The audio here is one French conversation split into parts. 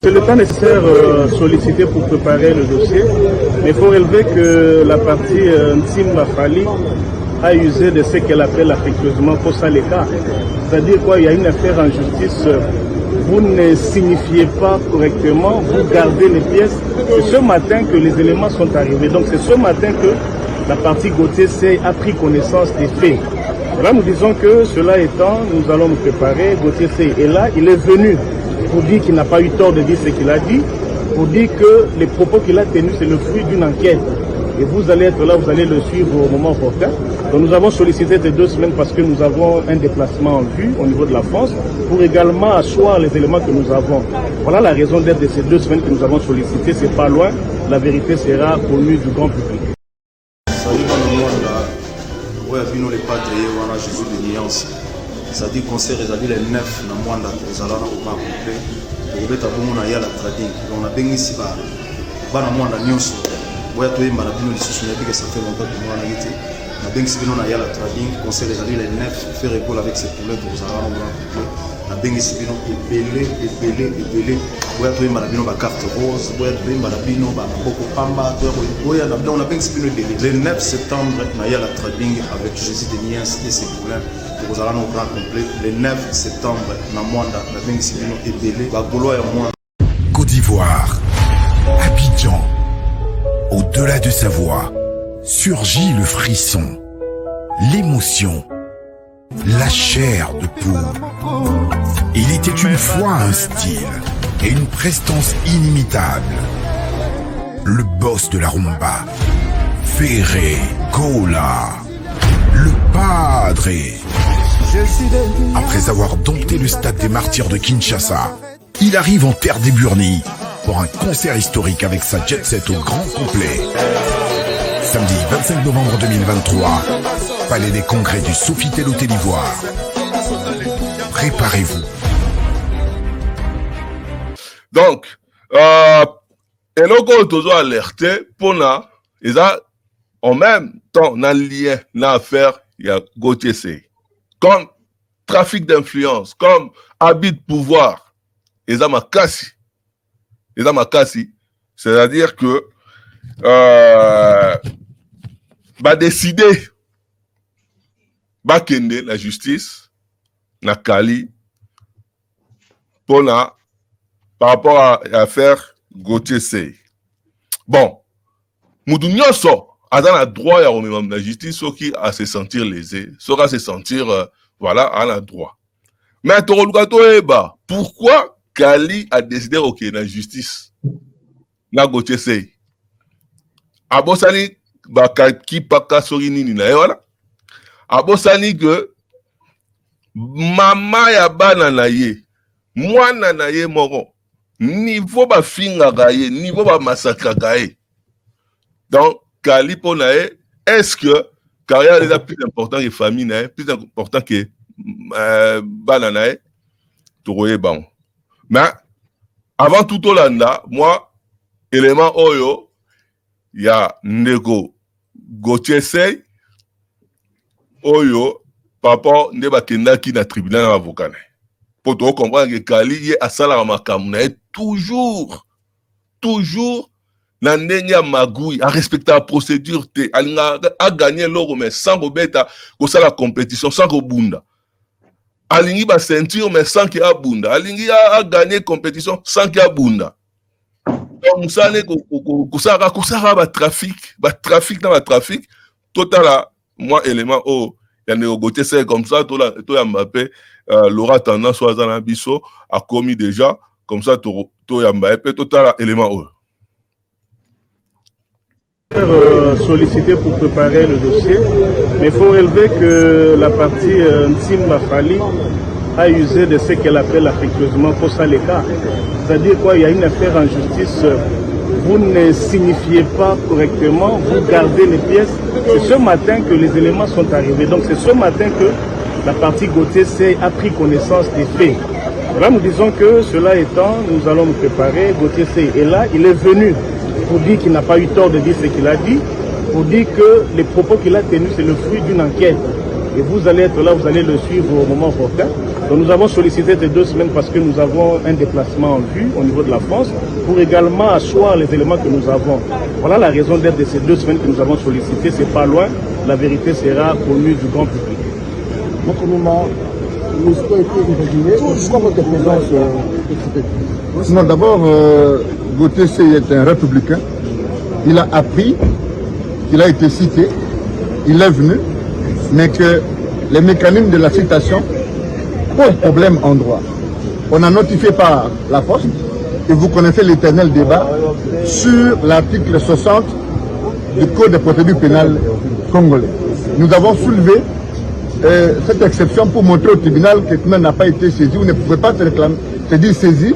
C'est le temps nécessaire sollicité pour préparer le dossier, mais il faut relever que la partie Ntsim Bafali a usé de ce qu'elle appelle affectueusement Kosaleka. C'est-à-dire quoi, il y a une affaire en justice, vous ne signifiez pas correctement, vous gardez les pièces. C'est ce matin que les éléments sont arrivés. Donc c'est ce matin que la partie Gauthier Sey a pris connaissance des faits. Là nous disons que cela étant, nous allons nous préparer. Gauthier Sey est là, il est venu pour dire qu'il n'a pas eu tort de dire ce qu'il a dit, pour dire que les propos qu'il a tenus c'est le fruit d'une enquête. Et vous allez être là, vous allez le suivre au moment opportun. Donc nous avons sollicité ces 2 semaines parce que nous avons un déplacement en vue au niveau de la France pour également asseoir les éléments que nous avons. Voilà la raison d'être de ces 2 semaines que nous avons sollicité. C'est pas loin, la vérité sera connue du grand public. Ça dit concert les 9 na mwanda ezala na au complet pour beta bomo na ya la trading on a bengi si ba na mwanda nyonso boya to yemba na bino lisusu na bika ça fait longtemps que moi na yete na bengi si bino na ya la trading concert les 9 faire école avec ces problèmes pour ezala na au complet na bengi si bino ebele boya to yemba na bino ba carte rose boya to yemba na bino ba boko pamba boya na bino na bengi si bino ebele le 9 septembre na ya la trading avec Jésus de Niens et ses problèmes. Vous allez nous grand complet le 9 septembre na Mwanda na bengi sibino ebele ba golo ya Mwanda. Côte d'Ivoire, Abidjan, au-delà de sa voix, surgit le frisson, l'émotion, la chair de poule. Il était une fois un style et une prestance inimitable. Le boss de la rumba, Ferré Gola, le padre. Après avoir dompté le stade des martyrs de Kinshasa, il arrive en terre des Burnis pour un concert historique avec sa jet set au grand complet. Samedi 25 novembre 2023, Palais des Congrès du Sofitel Hôtel Ivoire. Préparez-vous. Donc, eloko toujours alerté pour na, ils ont en même temps un lien, une affaire, il y a Gauthier Sey. Comme trafic d'influence, comme habit de pouvoir, ils ont ma casse. C'est-à-dire que décider kende la justice na Kali pour par rapport à l'affaire Gauthier Sey. Bon, mutu nyonso a droit à la justice, ceux qui à se sentir lésé, ceux qui à se sentir voilà, à la droit. Mais pourquoi Kali a décidé OK la justice na Gauthier Sey? Abosani qui paka sori nini na voilà. Abosani que mama ya bana na ye, mwana na ye moko, niveau ba finga gaye, niveau ba massacre gaye. Donc Kali Ponae, est-ce que carrière est plus important que famille, plus important que Bananae, Toroye Ban. Mais avant tout Olanda, moi, élément Oyo, il y a Ndeko Gauthier Sey, Oyo, papa Ndeba Kenda qui n'a tribunal avocat. Pour te comprendre que Kali est à Salama Kamuna, toujours na ndenge ya magouille a respecter la procédure te a gagné l'euro mais sans bobeta ko la compétition sans ko bunda alingi ba ceinture mais sans ki a bunda alingi a gagné compétition sans ki a bunda donc musane ko sara ba trafic dans la trafic total moi élément ya négocier c'est comme ça to ya Mbappé Laura tendance soit dans biso a commis déjà comme ça to ya Mbappé total élément Sollicité pour préparer le dossier, mais il faut relever que la partie Ntsim Bafali a usé de ce qu'elle appelle affectueusement Kosaleka. C'est-à-dire quoi, il y a une affaire en justice, vous ne signifiez pas correctement, vous gardez les pièces. C'est ce matin que les éléments sont arrivés. Donc c'est ce matin que la partie Gauthier Sey a pris connaissance des faits. Là nous disons que cela étant, nous allons nous préparer. Gauthier Sey est là, il est venu pour dire qu'il n'a pas eu tort de dire ce qu'il a dit, pour dire que les propos qu'il a tenus, c'est le fruit d'une enquête. et vous allez être là, vous allez le suivre au moment opportun. Donc nous avons sollicité ces 2 semaines parce que nous avons un déplacement en vue au niveau de la France pour également asseoir les éléments que nous avons. Voilà la raison d'être de ces 2 semaines que nous avons sollicité. C'est pas loin, la vérité sera connue du grand public. Notre moment, nous avons été imaginés. Pourquoi votre présence? Non, d'abord, Gauthier Seye est un républicain. Il a appris, il a été cité, il est venu, mais que les mécanismes de la citation posent problème en droit. On a notifié par la Poste, et vous connaissez l'éternel débat sur l'article 60 du Code de procédure pénale congolais. Nous avons soulevé cette exception pour montrer au tribunal que quelqu'un n'a pas été saisi ou ne pouvait pas se réclamer, c'est-à-dire saisi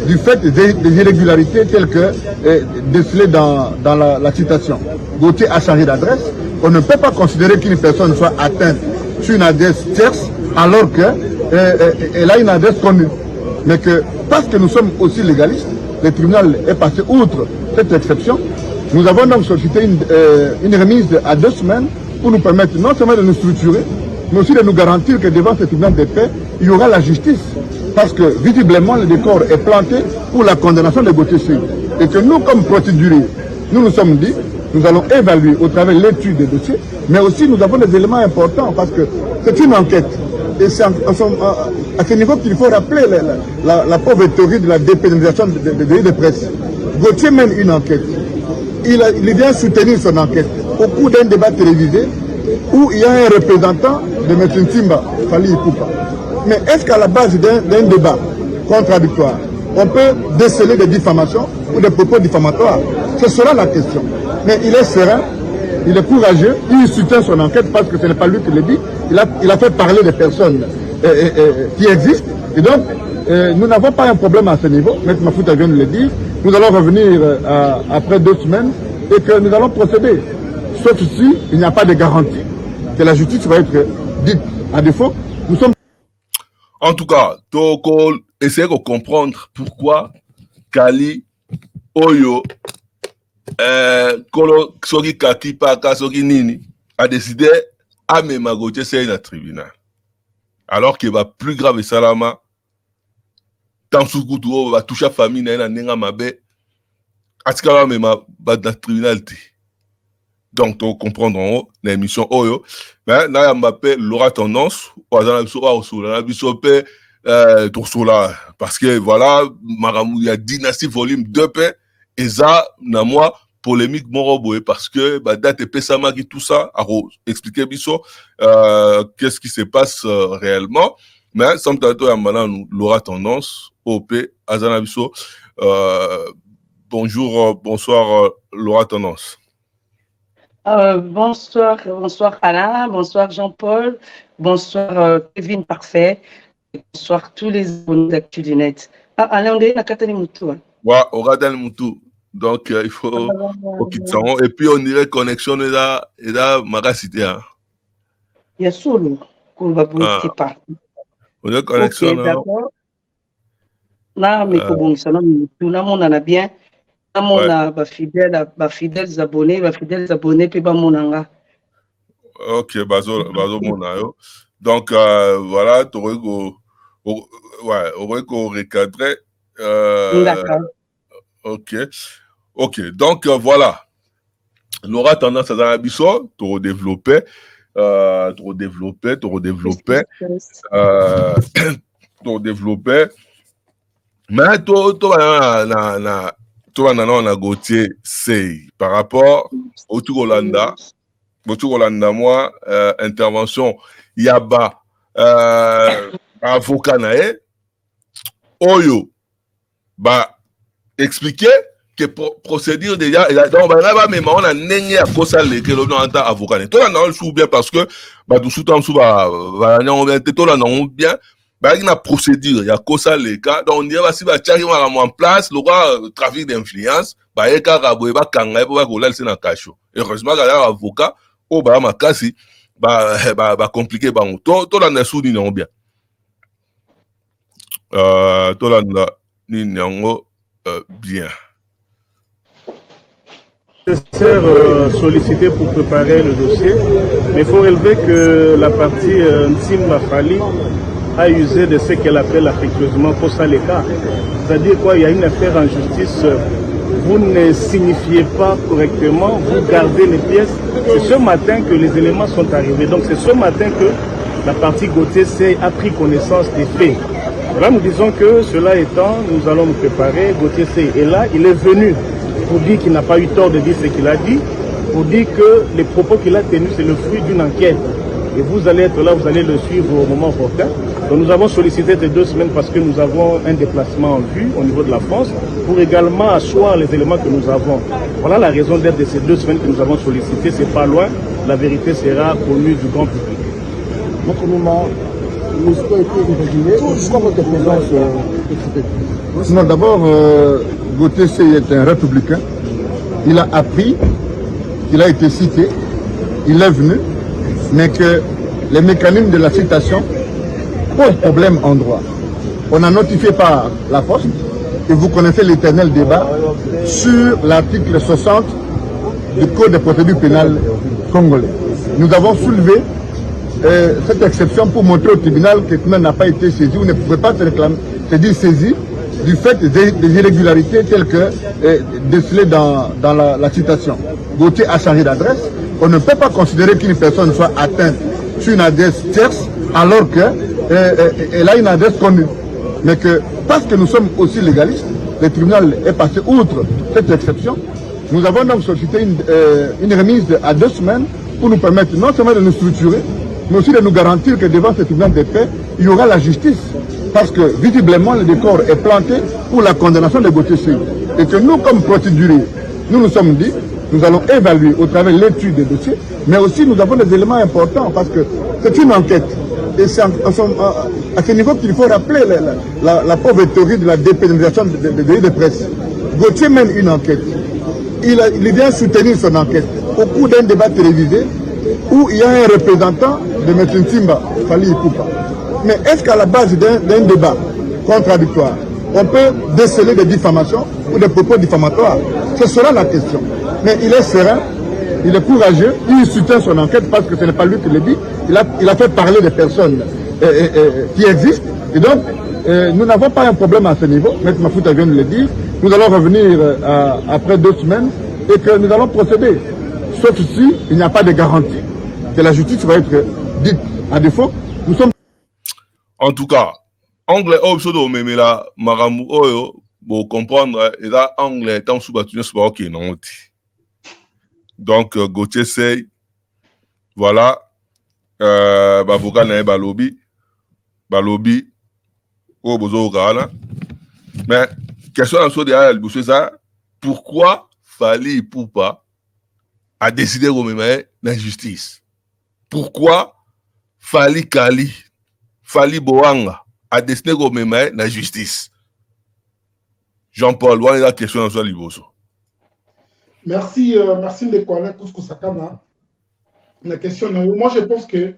du fait des irrégularités telles que décelées dans la citation. Gauthier a changé d'adresse. On ne peut pas considérer qu'une personne soit atteinte sur une adresse tierce alors qu'elle a une adresse connue. Mais que parce que nous sommes aussi légalistes, le tribunal est passé outre cette exception. Nous avons donc sollicité une remise à 2 semaines pour nous permettre non seulement de nous structurer, mais aussi de nous garantir que devant ce tribunal de paix, il y aura la justice. Parce que visiblement, le décor est planté pour la condamnation de Gauthier Seye. Et que nous, comme procéduriers, nous nous sommes dit, nous allons évaluer au travers de l'étude des dossiers, mais aussi nous avons des éléments importants parce que c'est une enquête. Et c'est à ce niveau qu'il faut rappeler la pauvre théorie de la dépénalisation des délits de presse. Gauthier mène une enquête. Il vient soutenir son enquête au cours d'un débat télévisé où il y a un représentant de M. Ntimba, Fally Ipupa. Mais est-ce qu'à la base d'un débat contradictoire, on peut déceler des diffamations ou des propos diffamatoires? Ce sera la question. Mais il est serein, il est courageux, il soutient son enquête parce que ce n'est pas lui qui le dit. Il a fait parler des personnes qui existent. Et donc, nous n'avons pas un problème à ce niveau. M. Mafouta vient de le dire. Nous allons revenir après 2 semaines et que nous allons procéder. Sauf si il n'y a pas de garantie que la justice va être dite. À défaut, nous sommes... En tout cas, toko essayer de comprendre pourquoi Kali Oyo Kolo Soki Kaki Paka Soki Nini a décidé à même Gauthier Seye dans le tribunal. Alors qu'il va plus grave et salama, tant Soukoutou va toucher la famille na nenga mabe, atikala même dans le tribunal. Donc, tu comprendre en haut, l'émission Oyo. Mais là, il m'appelle Laura Tendance, parce que voilà, il y a Dynastie volume 2 et ça, na moi, polémique moroboé, parce que, date et pesama qui tout ça, expliquer biso, qu'est-ce qui se passe réellement. Mais, sans tantôt, il y a Laura Tendance, OP, Azana biso, bonjour, bonsoir, Laura Tendance. Bonsoir Alain, bonsoir Jean-Paul, bonsoir Kevin Parfait, bonsoir tous les abonnés d'Actu du Net. Alain, on est à Katani Moutou. Ouais, on regarde le Moutou. Donc, il faut quitter ça. Et puis, on dirait connexion est là, Magacité. Il y a solo, qu'on va bouger pas. On dirait connexion là. D'accord. Là, mais bon, ça, tout le monde en a bien. On a fidèles abonnés puis monanga. OK, bazo monayo. Donc voilà, tu aurais recadrer D'accord. OK. Donc voilà. Laura tendance à dans biso, tu redévelopper mais toi, on a Gauthier Seye par rapport au Tourolanda, moi, intervention, Yaba, avocat nae, Oyo, expliquer que procédure déjà, donc, même on a n'engé à cause de l'école, on a un avocat. Toi, on a le sous bien parce que, tout sous temps, on bien. Il y a une procédure, il y a cosa les cas, donc on dit si va tirer en place, le trafic d'influence, il y a carabo, il y a kanga, il y a golal c'est dans cacho. Heureusement il y a avocat, oh ma kasi, compliqué tout là sous ni non bien. Tout là ni non bien. nécessaire sollicité pour préparer le dossier, mais il faut relever que la partie Ntsim Bafali a usé de ce qu'elle appelle affectueusement Kosaleka. C'est-à-dire quoi, il y a une affaire en justice, vous ne signifiez pas correctement, vous gardez les pièces. C'est ce matin que les éléments sont arrivés. Donc c'est ce matin que la partie Gauthier a pris connaissance des faits. Là, nous disons que cela étant, nous allons nous préparer. Gauthier est là, il est venu pour dire qu'il n'a pas eu tort de dire ce qu'il a dit, pour dire que les propos qu'il a tenus, c'est le fruit d'une enquête. Et vous allez être là, vous allez le suivre au moment opportun. Donc nous avons sollicité ces 2 semaines parce que nous avons un déplacement en vue au niveau de la France pour également asseoir les éléments que nous avons. Voilà la raison d'être de ces 2 semaines que nous avons sollicité. C'est pas loin, la vérité sera connue du grand public. Notre moment, nous avons été irréguliers. Pourquoi votre présence Non, d'abord, Gauthier est un républicain. Il a appris, il a été cité, il est venu, mais que les mécanismes de la citation posent problème en droit. On a notifié par la Poste, et vous connaissez l'éternel débat sur l'article 60 du Code de procédure pénale congolais. Nous avons soulevé cette exception pour montrer au tribunal que le tribunal n'a pas été saisi ou ne pouvait pas se réclamer, c'est-à-dire saisi du fait des irrégularités telles que décelées dans la citation. Gauthier a changé d'adresse. On ne peut pas considérer qu'une personne soit atteinte sur une adresse tierce alors qu'elle a une adresse connue. Mais que parce que nous sommes aussi légalistes, le tribunal est passé outre cette exception. Nous avons donc sollicité une remise à 2 semaines pour nous permettre non seulement de nous structurer, mais aussi de nous garantir que devant ce tribunal des faits, il y aura la justice. Parce que visiblement le décor est planté pour la condamnation de Gauthier Seye. Et que nous, comme procéduriers, nous nous sommes dit, nous allons évaluer au travers de l'étude des dossiers, mais aussi nous avons des éléments importants parce que c'est une enquête. Et c'est à ce niveau qu'il faut rappeler la pauvre théorie de la dépénalisation de presse. Gauthier mène une enquête. Il vient soutenir son enquête au cours d'un débat télévisé où il y a un représentant de M. Ntimba, Fali Ipupa. Mais est-ce qu'à la base d'un débat contradictoire, on peut déceler des diffamations ou des propos diffamatoires? Ce sera la question. Mais il est serein, il est courageux, il soutient son enquête parce que ce n'est pas lui qui le dit. Il a fait parler des personnes qui existent. Et donc, nous n'avons pas un problème à ce niveau. M. Mafouta vient de le dire. Nous allons revenir après 2 semaines et que nous allons procéder. Sauf si il n'y a pas de garantie que la justice va être dite. À défaut, nous sommes... En tout cas, anglais obsodo memela maramu oyo pour comprendre et là anglais tant sous battu n'est pas ok non. Donc Gauthier Seye, voilà, bavoka na balobi au bozo gala. Mais question en soi derrière le boucher ça, pourquoi Fali Ipupa a décidé de remettre la justice? Pourquoi Fali Kali, Fali Boanga a décidé de remettre la justice? Jean-Paul, voilà la question en soi liboso. Merci, merci Ndekwana Kouskou-Sakana. La question, moi je pense que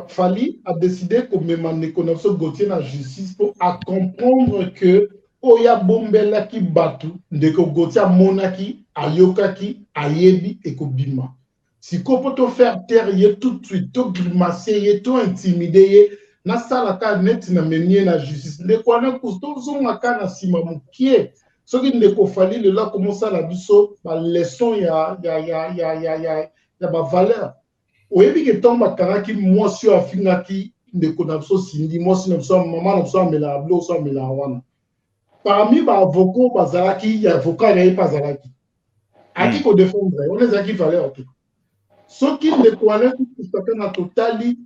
Fali a décidé que même en économie Gauthier la justice pour comprendre que Oya Bombela ki batu de que Gauthier monaki ayokaki ayebi et Kobima. Si qu'on peut te faire taire tout de suite, te grimacer, te intimider, na salaka net na menye na justice. Ndekwana Kouskou na kana simamukie. Ce qui ne Fali le là commence à la biso, la leçon ya valeur. Oyebi que tomba kanaki moi sur afinaki ne konapso sindi moi si n'abso maman n'abso mela blo so mela wana. Parmi ba avocats bazalaki ya avocat ya bazalaki. Aki ko défendre, on les aki valeur tout. Ce qui ne connaît tout na totali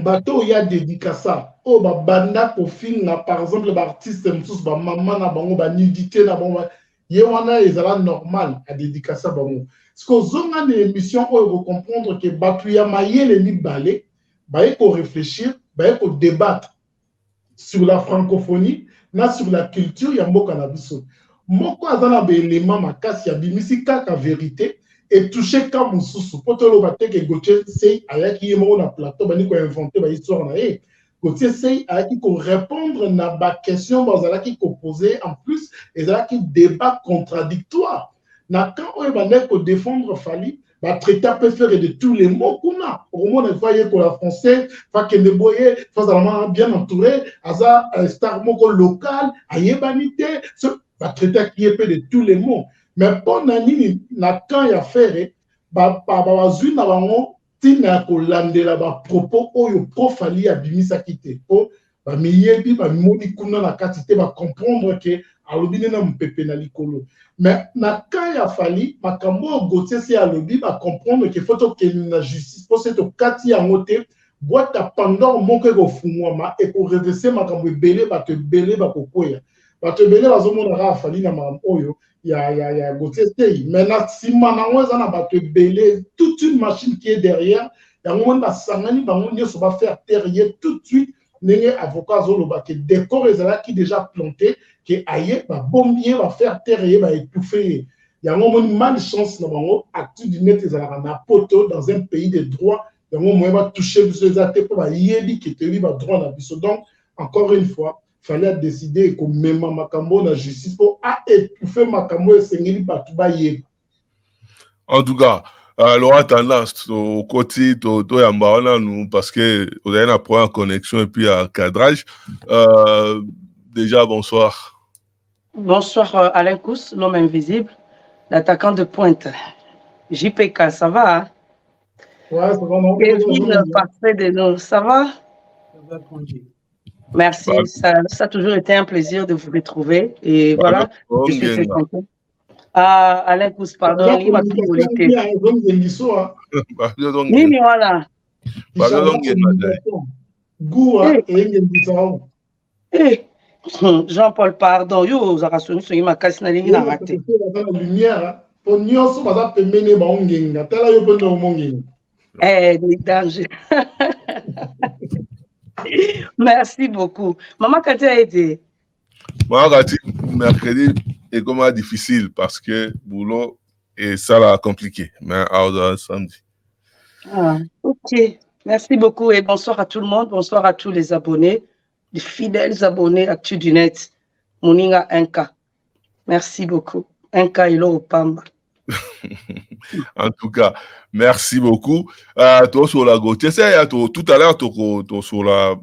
bateau ya dédicace o ba banda ko finga par exemple ba artiste msus ba maman na bango ba nudité na bango ye wana ezala normal a dédicace bango. Ce que zonga de émission o comprendre que bateau ya mayele ni balé ba ko réfléchir ba ko débattre sur la francophonie na sur la culture ya mboka na biso. Moko azana ba élément makasi ya bimisi kaka vérité et toucher comme Moussou. Pour te le battre que Gauthier Seye a qui est mort na plateau, bani ko inventer ba histoire na e. Gauthier Seye a qui ko répondre na ba question bazala qui ko poser en plus et ça qui débat contradictoire. Na quand on va défendre Fali, le traité peut faire de tous les mots qu'on a. Au moins, il faut que la française, il faut que les boyers soient bien entourés, un star local, ayebanité, le traité qui est de tous les mots. Mais pour nani, quand il y a fait, tina kolandela ba propos oyo profali ya bimisa kite po ba miyebi ba moni kuna na katite ba comprendre que alobi na mpepe na likolo mais na kaya fali makambo Gauthier se alobi ba comprendre que faut que na justice pour cette kati ya ngote boîte à Pandore moko ko fumwa et ko reverser makambo belé ba te belé ba kokoya ba te belé ba zomo na fali na makambo oyo ya Gauthier Stey. Maintenant, si maintenant on a belé toute une machine qui est derrière, il y a un moment où va faire terrier tout de suite. Les avocats qui décor qui déjà planté, qui aille, va bombier, va faire terrier, va étouffer. Il y a un moment de malchance dans actu du net na poteau dans un pays de droit. Il y a un moment où va toucher les athées pour va yéli qui te va droit dans le donc encore une fois. Fallait décider que même Makambo la justice pour étouffer Makambo et Sengeli Batoubaye. En tout cas, l'aura tendance au côté de Yambaona nous parce que on a une première connexion et puis un cadrage. Déjà bonsoir. Bonsoir Alain Kous, l'homme invisible, l'attaquant de pointe. JPK, ça va? Hein? Ouais, ça va. Non, parfait de nous, ça va? Ça va tranquille. Merci, ça a toujours été un plaisir de vous retrouver. Et voilà, je suis très content. Alain Kous, pardon, il m'a frivolité. Nini, voilà. Jean-Paul, pardon. Yo, Zarasoni, il m'a cassé la ligne, raté. Danger. Merci beaucoup. Maman, quand tu as été? Maman, quand mercredi est comment difficile parce que boulot et ça l'a compliqué. Mais samedi. Ok. Merci beaucoup et bonsoir à tout le monde. Bonsoir à tous les abonnés, les fidèles abonnés Actu du Net. Moninga Inka. Merci beaucoup. Inka Ilo Opamba. En tout cas, merci beaucoup. Toi sur la Gauthier, tout à l'heure, sur la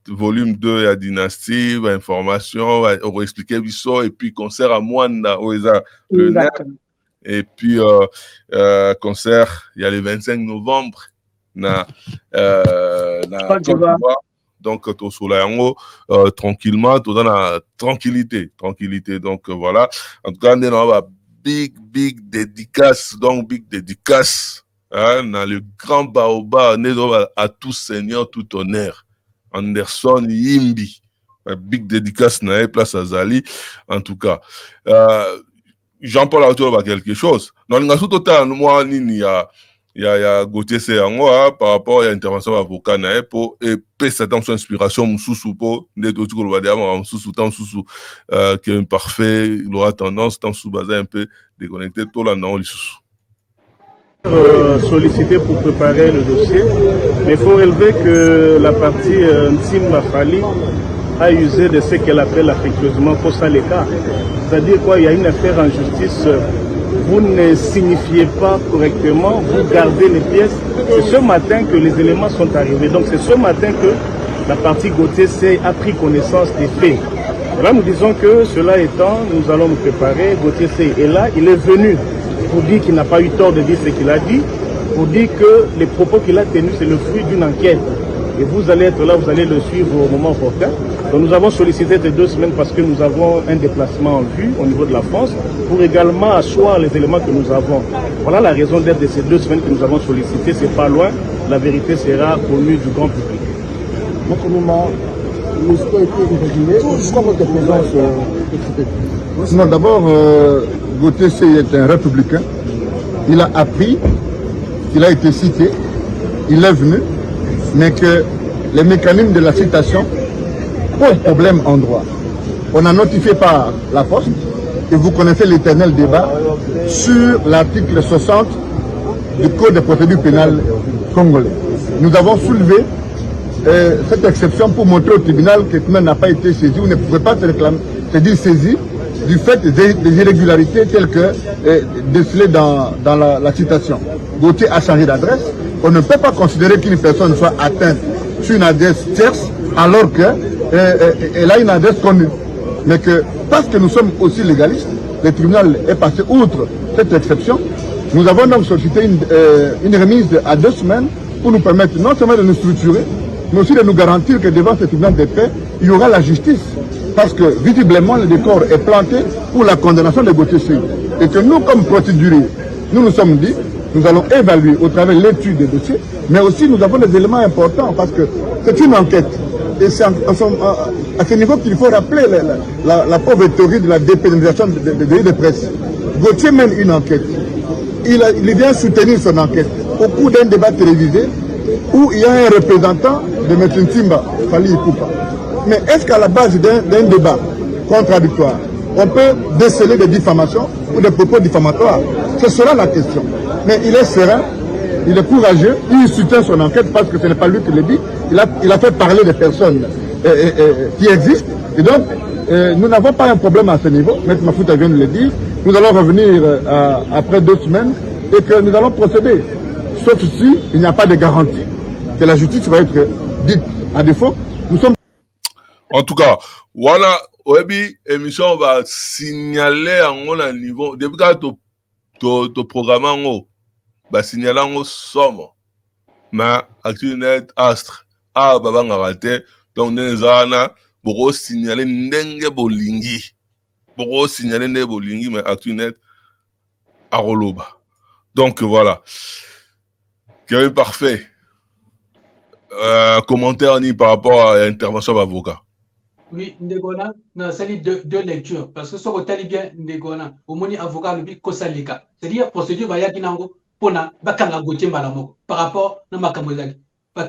volume 2, il y a Dynastie, information, on va expliquer ça, et puis concert à Mwanda, le 9, et puis concert, il y a le 25 novembre, na Côte d'Ivoire. Donc, tout sur la tranquillement, tout dans la tranquillité. Donc, voilà. En tout cas, on va big dédicace, donc big dédicace dans le grand baobab à tout seigneur, tout honneur. Anderson Yimbi, big dédicace na place à Zali. En tout cas, Jean-Paul a toujours quelque chose. Non, il y a tout autant moi il y a Gauthier Seyango par rapport à l'intervention avocat na pour et cette son inspiration mususu pour des autres que le va mususu tant mususu qui est parfait, il aura tendance tant sous basé un peu déconnecté tout là non mususu. Sollicité pour préparer le dossier, mais il faut relever que la partie Ntsim Mafali a usé de ce qu'elle appelle affectueusement Kosaleka. C'est-à-dire quoi, il y a une affaire en justice. Vous ne signifiez pas correctement, vous gardez les pièces. C'est ce matin que les éléments sont arrivés. Donc c'est ce matin que la partie Gauthier a pris connaissance des faits. Et là nous disons que cela étant, nous allons nous préparer. Gauthier est là, il est venu pour dire qu'il n'a pas eu tort de dire ce qu'il a dit, pour dire que les propos qu'il a tenus c'est le fruit d'une enquête. Et vous allez être là, vous allez le suivre au moment opportun. Donc nous avons sollicité ces 2 semaines parce que nous avons un déplacement en vue au niveau de la France pour également asseoir les éléments que nous avons. Voilà la raison d'être de ces 2 semaines que nous avons sollicité. C'est pas loin, la vérité sera connue du grand public. Notre moment, nous avons été irréguliers. Pourquoi votre présence Non, d'abord, Gauthier est un républicain. Il a appris, il a été cité, il est venu, mais que les mécanismes de la citation posent problème en droit. On a notifié par la Poste, et vous connaissez l'éternel débat sur l'article 60 du Code de procédure pénale congolais. Nous avons soulevé cette exception pour montrer au tribunal que le n'a pas été saisi ou ne pouvait pas se dire saisi du fait des irrégularités telles que décelées dans la citation. Gauthier a changé d'adresse. On ne peut pas considérer qu'une personne soit atteinte sur une adresse tierce alors qu'elle a une adresse connue. Mais que, parce que nous sommes aussi légalistes, le tribunal est passé outre cette exception. Nous avons donc sollicité une remise à 2 semaines pour nous permettre non seulement de nous structurer, mais aussi de nous garantir que devant ce tribunal de paix, il y aura la justice. Parce que visiblement, le décor est planté pour la condamnation de Gauthier Seye. Et que nous, comme procéduriers, nous nous sommes dit, nous allons évaluer au travers de l'étude des dossiers, mais aussi nous avons des éléments importants parce que c'est une enquête. Et c'est à ce niveau qu'il faut rappeler la pauvre théorie de la dépénalisation de presse. Gauthier mène une enquête. Il vient soutenir son enquête au cours d'un débat télévisé où il y a un représentant de M. Ntimba, Fally Ipupa. Mais est-ce qu'à la base d'un débat contradictoire, on peut déceler des diffamations ou des propos diffamatoires? Ce sera la question. Mais il est serein, il est courageux, il soutient son enquête parce que ce n'est pas lui qui le dit. Il a fait parler des personnes qui existent. Et donc, nous n'avons pas un problème à ce niveau. M. Mafouta vient de le dire. Nous allons revenir après 2 semaines et que nous allons procéder. Sauf si il n'y a pas de garantie que la justice va être dite. À défaut, nous sommes... En tout cas, voilà, Webi, émission va signaler en haut un niveau. Depuis que tu programme en haut, va signaler en haut somme. Mais, Actu-Net, Astre, Baba Ngarate, donc, Nenzana, pour signaler Ndenge Bolingi. Pour signaler Ndenge Bolingi, mais Actu-Net, Aroloba. Donc, voilà. Quel parfait. Commentaire ni par rapport à l'intervention de l'avocat. Oui, Ndegona, non, c'est deux lectures. Parce que ce que tu bien, Ndegona, au moins, avocat, le but, Kosalika. C'est-à-dire, procédure, va y avoir pona bakanga Gauthier Mbalamoko par rapport à makambo ezaki.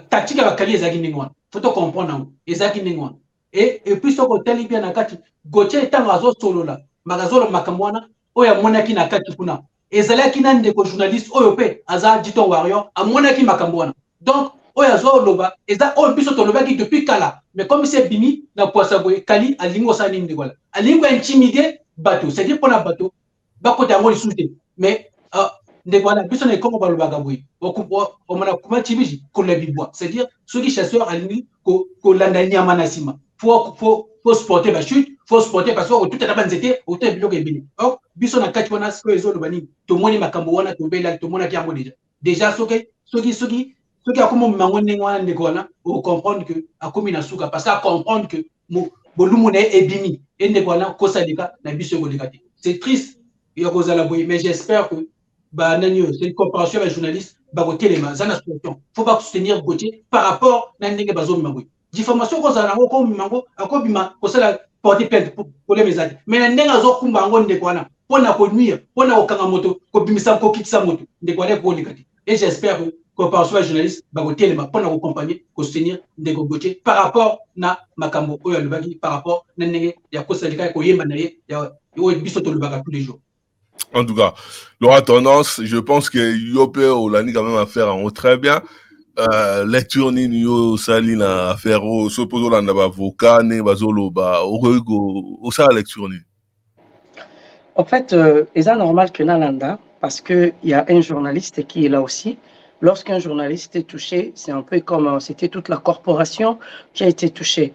Tactique ya bakali ezaki ningwana. Faut comprendre ezaki ningwana. Et puis ce que tu bien na kati Gauthier tanga zo solo la. Magazolo makambo wana oya monaki na kati kuna. Ezalaki na ndeko journaliste oyo pe aza Dito Warrior a monaki makambo wana. Donc oya zo loba eza oyo biso to lobaki depuis kala. Mais comme c'est bimi na poisa boye kali alingo sa nini ndekola. Alingo intimider bateau, c'est-à-dire pour la bateau bakota ngo lisute. Mais ndekwana biso na kongo balobaka boye omona kuma tibiji kola bibwa, c'est-à-dire ceux qui chasseurs alingi ko landa nyama na sima. Faut supporter ba chute, faut supporter parce que tout est dans nzete, au te biloko ebini. Or biso na kati wana siko ezo lobani to moni makambo wana to bela to mona kiango déjà soki akomo mango ndengwana ndekwana o comprendre que akomi na suka parce que comprendre que bolumu na ebimi et ndekwana kosalika na biso kolekati. C'est triste yokozala boye, mais j'espère que c'est une comparaison avec les journalistes, faut pas soutenir Gauthier par rapport à Ndenge Bazo Mimangwe. Diffamation qu'on a encore Mimango, encore Bima, qu'on s'est porté plainte pour les mésages. Mais Ndenge Bazo Kumbango Ndekwana, pour la nuire, pour la Okanamoto, pour Bimisa, pour Kitsamoto, Ndekwana pour les gâter. Et j'espère que comparaison avec les journalistes, Bagotier, pour nous accompagner, pour soutenir Ndenge Gauthier par rapport à Makambo, par rapport à Ndenge, il y a Kosalika, Koyemanaye, il y a Bisoto Lubaga tous les jours. En tout cas, l'aura tendance, je pense que Yope Olani quand même à faire en haut très bien. Lecture ni yo salina à faire au s'opposer là n'a pas avocat ne bazolo ba au ça lecture ni. En fait, c'est normal que Nalanda parce que il y a un journaliste qui est là aussi. Lorsqu'un journaliste est touché, c'est un peu comme c'était toute la corporation qui a été touchée.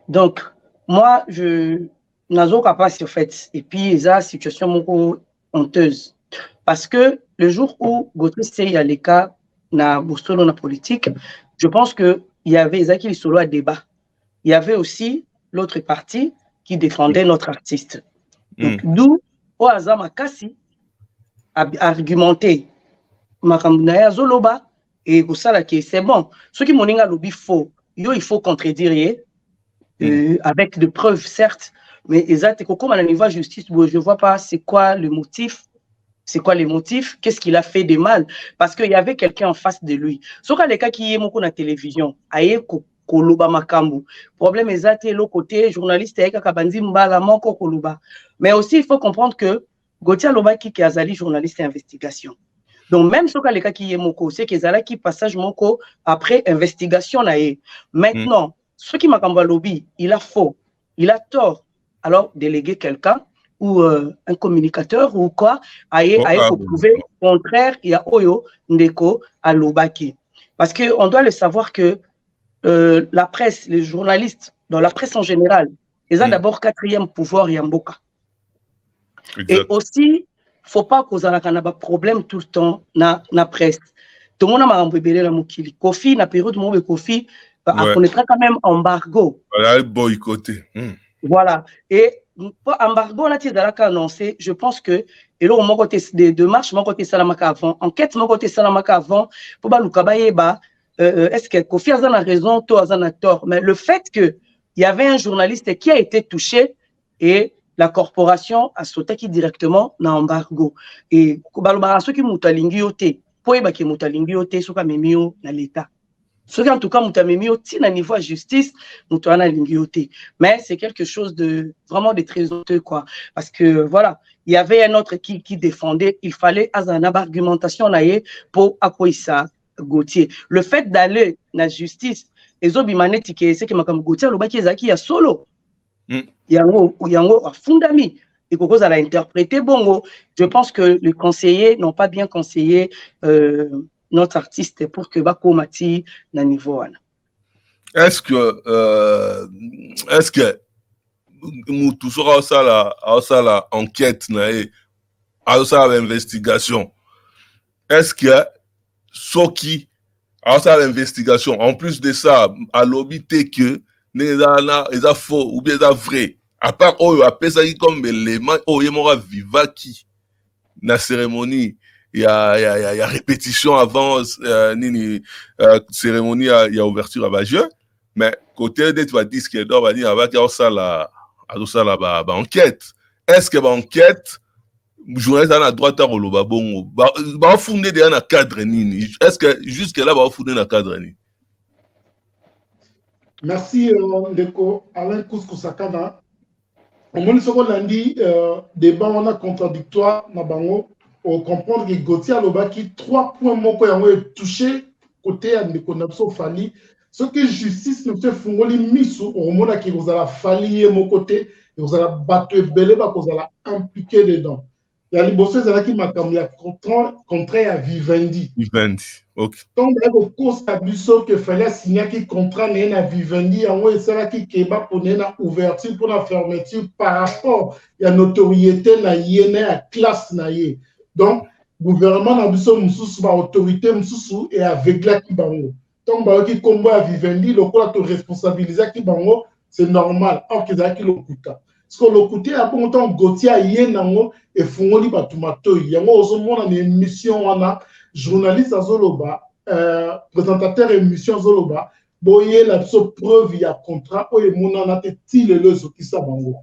Donc moi je n'azo pas en fait et puis la situation mon honteuse parce que le jour où Gauthier Seye a les cas na Bostolo na politique, je pense que il y avait Zaki Solo à débat. Il y avait aussi l'autre parti qui défendait notre artiste. Donc d'où Oazama Kassi a argumenté Makambunaïa Zoloba et Kosala qui c'est bon. Ceux qui moninga lobby faux, il faut contredire avec des preuves certes. Mais exact, comme à la niveau de justice, je ne vois pas c'est quoi le motif, qu'est-ce qu'il a fait de mal, parce qu'il y avait quelqu'un en face de lui. Sauf que les cas qui est mon la télévision, aïe koloba makambu. Problème exact, l'autre côté, journaliste aïe kabandi mbala moko koloba. Mais aussi il faut comprendre que Gauthier Loba qui est azali journaliste et investigation. Donc même ce que les cas qui est moko, c'est qu'ils allaient qui passage moko après investigation aïe. Maintenant, ce qui m'a lobby, il a faux, il a tort. Alors, déléguer quelqu'un ou un communicateur ou quoi, aye prouver au contraire, il y a Oyo Ndeko à Lobaki. Parce qu'on doit le savoir que la presse, les journalistes, dans la presse en général, ils ont d'abord quatrième pouvoir Yamboka. Et aussi, il ne faut pas qu'on ait un problème tout le temps dans la presse. Tout le monde a embébélé la Moukili. Kofi, la période où Kofi connaîtra quand même embargo. Voilà, boycotté. Voilà. Et pour embargo, on a annoncé, je pense que, et là, mon côté des démarches, mon côté Salamaka avant, enquête, mon côté Salamaka avant, pour Baloukabayeba, est-ce que Kofi a raison, toi a tort, mais le fait qu'il y avait un journaliste qui a été touché et la corporation a sauté qui directement dans l'embargo. Et ceux qui mutalingi oté, pour qui mutalingi oté, ceux qui memio dans l'État. Ceux qui en tout cas mutamemio ti na niveau justice, mutana lingi oté. Mais c'est quelque chose de vraiment de très honteux quoi, parce que voilà, il y avait un autre qui défendait, il fallait avoir une argumentation naie pour Akoissa Gauthier. Le fait d'aller dans la justice, les obimaneti qui c'est que makam Gauthier le baki ezaki ya solo. Yango a fundami et Koko a interprété bongo. Je pense que les conseillers n'ont pas bien conseillé notre artiste pour que Bako Mati na niveau. Est-ce que nous tous aura la enquête à l'investigation? Est-ce que Soki a l'investigation en plus de ça à l'obité que les a faux ou bien les a vrai à part Oyo appelle ça comme l'élément Oyo mora vivaki na cérémonie il y a répétition avant cérémonie il y a ouverture à Bajeux mais côté de tu vas dire que doit dire avec ça la enquête est-ce que enquête journaliste à la droite à Roloba bongo ba fondé derrière un cadre nini est-ce que jusque là ba fondé un cadre nini? Merci Ndeko Alain Kouskou-Sakana. Au moins ce qu'on a dit débat on a contradictoire na bango on comprendre que Gauthier Alobaki 3 points moko yango est touché côté à Ndeko Napso Fali ce que justice ne fait fungoli misu au mona qui vous a Fali mon côté et vous a battu belé ba vous a impliqué dedans. Il y a les bosseurs qui m'a comme il contrat à Vivendi. OK. Donc il y a beaucoup de que fallait signer qui contrat à Vivendi en haut et ça qui keba pour na ouverture pour la fermeture par rapport il y a notoriété na yene à classe na yé. Donc gouvernement na biso mususu ba autorité mususu et avec la qui bango. Donc ba qui combat à Vivendi le quoi te responsabiliser qui bango c'est normal or qu'ils a qui le kuta. Parce que le côté à bon temps Gauthier Yenango et Fungoli Batumato, il y a une émission, on a journaliste à Zoloba, présentateur émission Zoloba, boye la preuve, il y a contrat, ou il y a le qui s'abango.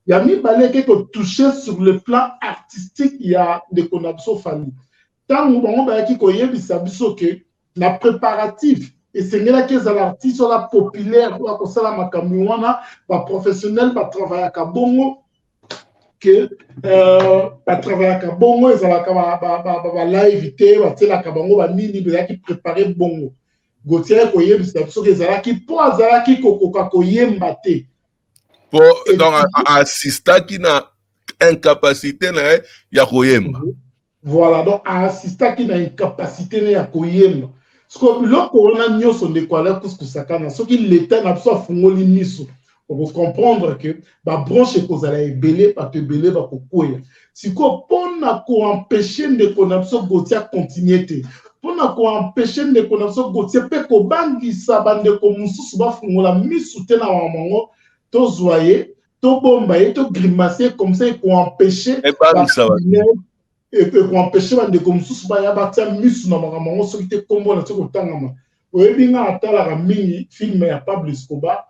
Il y a mis balai qui est touché sur le plan artistique, il y a des conabso famille. Tant que on a qui connaît, il s'abisso que la préparatif. Et c'est là que les artistes sont populaires, comme ça, les professionnels, qui travaillent à Bongo, que travaillent à Bongo, ils ont live, qui préparent Bongo. Gauthier, qui pour Azalaki, Koyembate. Donc, assistant qui n'a incapacité, il y a Koyemba. Voilà, donc, assistant qui n'a incapacité, il y a Koyemba. Ce que le corona n'y sont des quoi là Kouskou-Sakana, ce qui l'État n'a pas fungoli miso pour comprendre que la branche est causée à belé pas te belé va couper. Si qu'on a empêcher de connaître Gauthier continuité, pour n'a empêcher de connaître Gauthier peut ko bangi sa bande ko mususu ba fungola miso tena wa mango to zoyer to bombaye to grimacer comme ça pour empêcher et pour empêcher de comme sous baya batia misu na mamango so qui te combo na toko tangama oyebinga atala ka mini film ya Pablo Escobar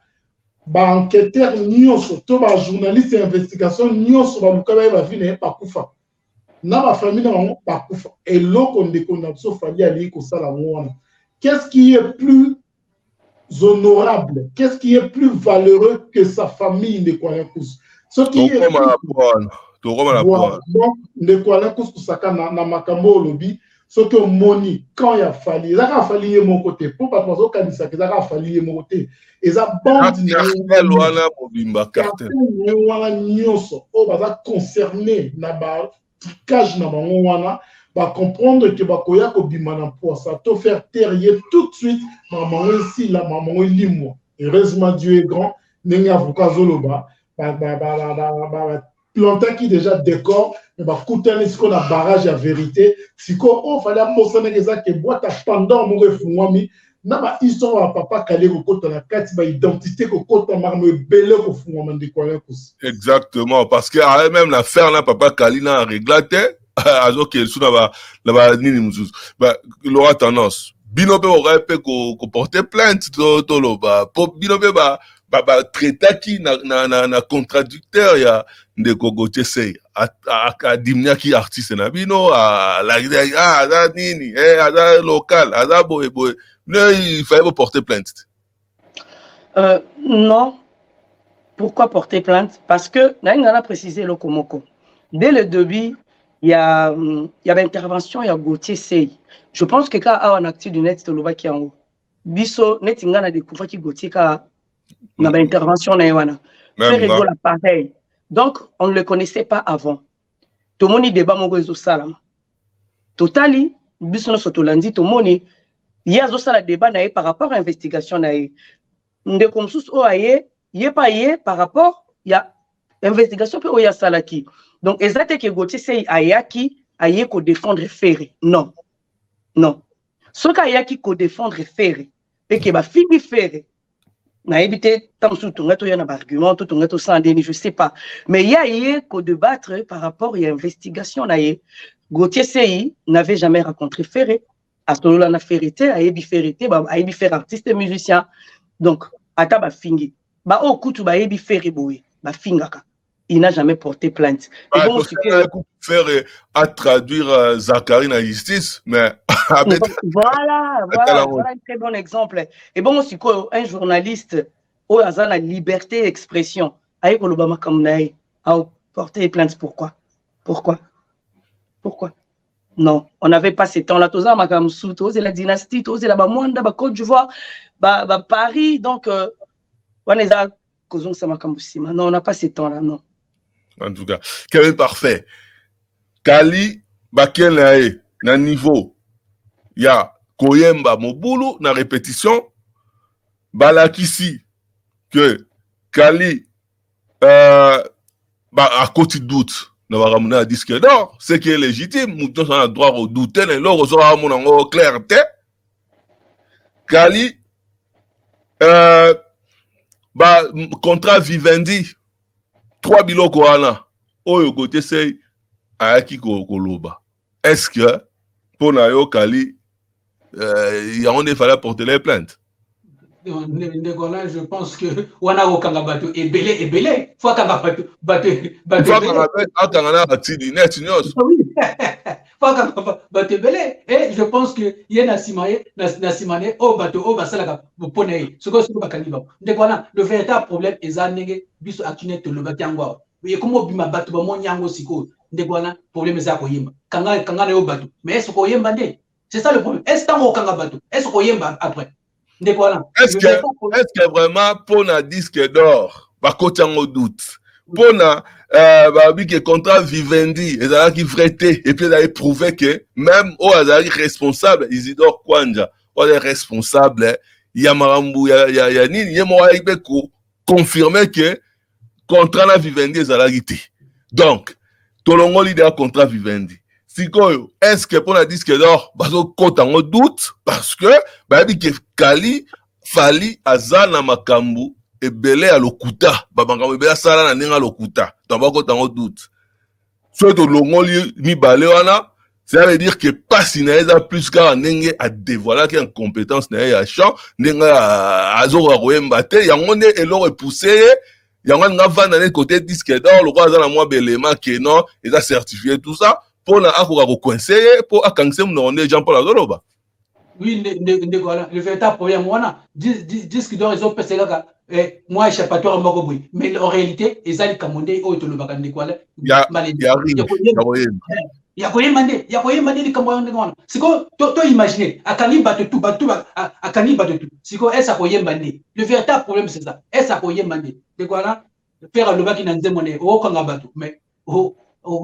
ba enquêteur nyonso to ba journaliste investigation nyonso ba lukaba ba vine pa kufa na ba famille na bango pa kufa et loko ndeko na so fali ali ko sala ngwana. Qu'est-ce qui est plus honorable, qu'est-ce qui est plus valeureux que sa famille de Kwayakus? Ce qui est donc, Ndeko Alain Kouskou-Sakana na makambo lobi, ce que Moni, quand il a fallu, il a fallu mon côté. Pour pas penser au Kanisa, il a fallu mon côté. Et ça bande de concerné na cage na bango va comprendre que bakoya ko bimana pour ça te faire terrier tout de suite maman ici la maman limo. Heureusement Dieu est grand, nengi avocat zoloba planter qui déjà décor mais va coûter ce qu'on a barrage à vérité si ko on fallait montrer que ça que boîte pendant mon refungwami na ba histoire papa kale ko kota na kati ba identité ko kota marme belé ko fungwama ndikola ko. Exactement parce que même l'affaire là papa Kalina réglaté alors que sous là nini muzuzu ba l'aura tendance bino pe aurait pe ko porter plainte to lo ba bino pe ba traiter qui na contradicteur ya ndeko Gotese a dimnya ki artiste na bino a la za nini za local za boy il fallait porter plainte. Non. Pourquoi porter plainte? Parce que on a précisé le Komoko. Dès le début, il y avait intervention, il y a Gauthier Sey. Je pense que quand on a actif du net, c'est le qui en haut. Biso, net a découvert que Gauthier a une intervention. C'est pareil. Donc, on ne le connaissait pas avant. Tout le monde débat mon réseau salam. Totali, biso no sotolandi, tout le monde il y a un débat par rapport à l'investigation. De comme sous oaye, il pas par rapport il y a investigation que oya salaki. Donc exactement que Gauthier c'est ayaki aye ko défendre Ferré. Non. Non. Ce qu'ayaki ko défendre Ferré et que ba fini Ferré. Na évité tant sous ton gato yana argument tout ton gato sans déni je sais pas. Mais il y a ko débattre par rapport à investigation na ye. Gauthier Sey n'avait jamais rencontré Ferré. À ce moment-là, na Ferrité, ayebi Ferrité, ayebi faire artiste et musicien. Donc, ata ba fingi. Ba o kutu ba ayebi Ferré boy, ba fingaka. Il n'a jamais porté plainte. Et bon, faire à traduire Zachary na justice, mais voilà un très bon exemple. Et bon, aussi un journaliste au hasard la liberté d'expression, aye ko lobama comme naï, a porté plainte pourquoi? Non, on n'avait pas ces temps-là. Tous les Makamsou, tous la dynastie, tous la Bamouanda, Côte d'Ivoire, Paris. Donc, on est à non, on n'a pas ces temps-là, non. En tout cas, Kevin parfait. Kali, Bakel na niveau, ya Koyemba Mobulu na répétition, Balakisi que Kali, à côté de doute. Nous va ramener un disque d'or, ce qui est légitime, nous avons le droit de douter, mais là, nous avons une clarté. Kali, contrat Vivendi, 3 biloko Koana, Oyo Gauthier Sey, Ayaki Koloba. Est-ce que, pour Nayo Kali, il y a un fallait porter les plaintes? Je pense que wana okanga bato ebele faut kanga bato et je pense que yena simane o bato o basala poné ce que c'est pas kaniba ndekona le véritable problème est ndenge biso actuellement le batangwa et comment bima bato ba monyango siko ndekona problème za ko yimba kanga na yo bato mais est-ce ko yemba ndé c'est ça le problème est-ce que okanga bato est-ce ko yemba après. Est-ce que vraiment pour un disque d'or, côté en doute, pour un contrat Vivendi, ils ont qui vraité et puis ils ont prouvé que même au responsable, Isidore Kwanja, ou les responsables, il y a Marambu, il y a Nini, il y a confirmé que contrat na Vivendi ils ont été. Donc, tout le monde a contrat Vivendi. Est-ce que pour un disque d'or, quand on doute, parce que, Kali, Fali, Azana Makambu, et Belé à l'Okuta, Babangambe, Sala, Nanga l'Okuta, donc quand on doute. Soit de l'ongoli, mi balewana, ça veut dire que pas si n'a plus qu'à Nenge à dévoiler qu'il y a une compétence n'a à champ, Nenga à Zora Roembate, Yangone et l'or est poussé, Yangon n'a pas d'un côté disque d'or, le roi Azana Moi Belema, qui non, il a certifié tout ça. Pour la coincer pour accancer mon Jean-Paul Azoloba. Oui, le véritable problème, disque d'or, ils ont passé là, moi, échappatoire Mogoboui. Mais en réalité, ils ont commandé au Tolobaka de quoi. ya koyemande ni kambo ngona siko to imaginer akani batutu akani batutu siko esa koyemande le véritable problème c'est ça esa koyemande de quoi là faire le baki na nzembo ne o kanga batu mais o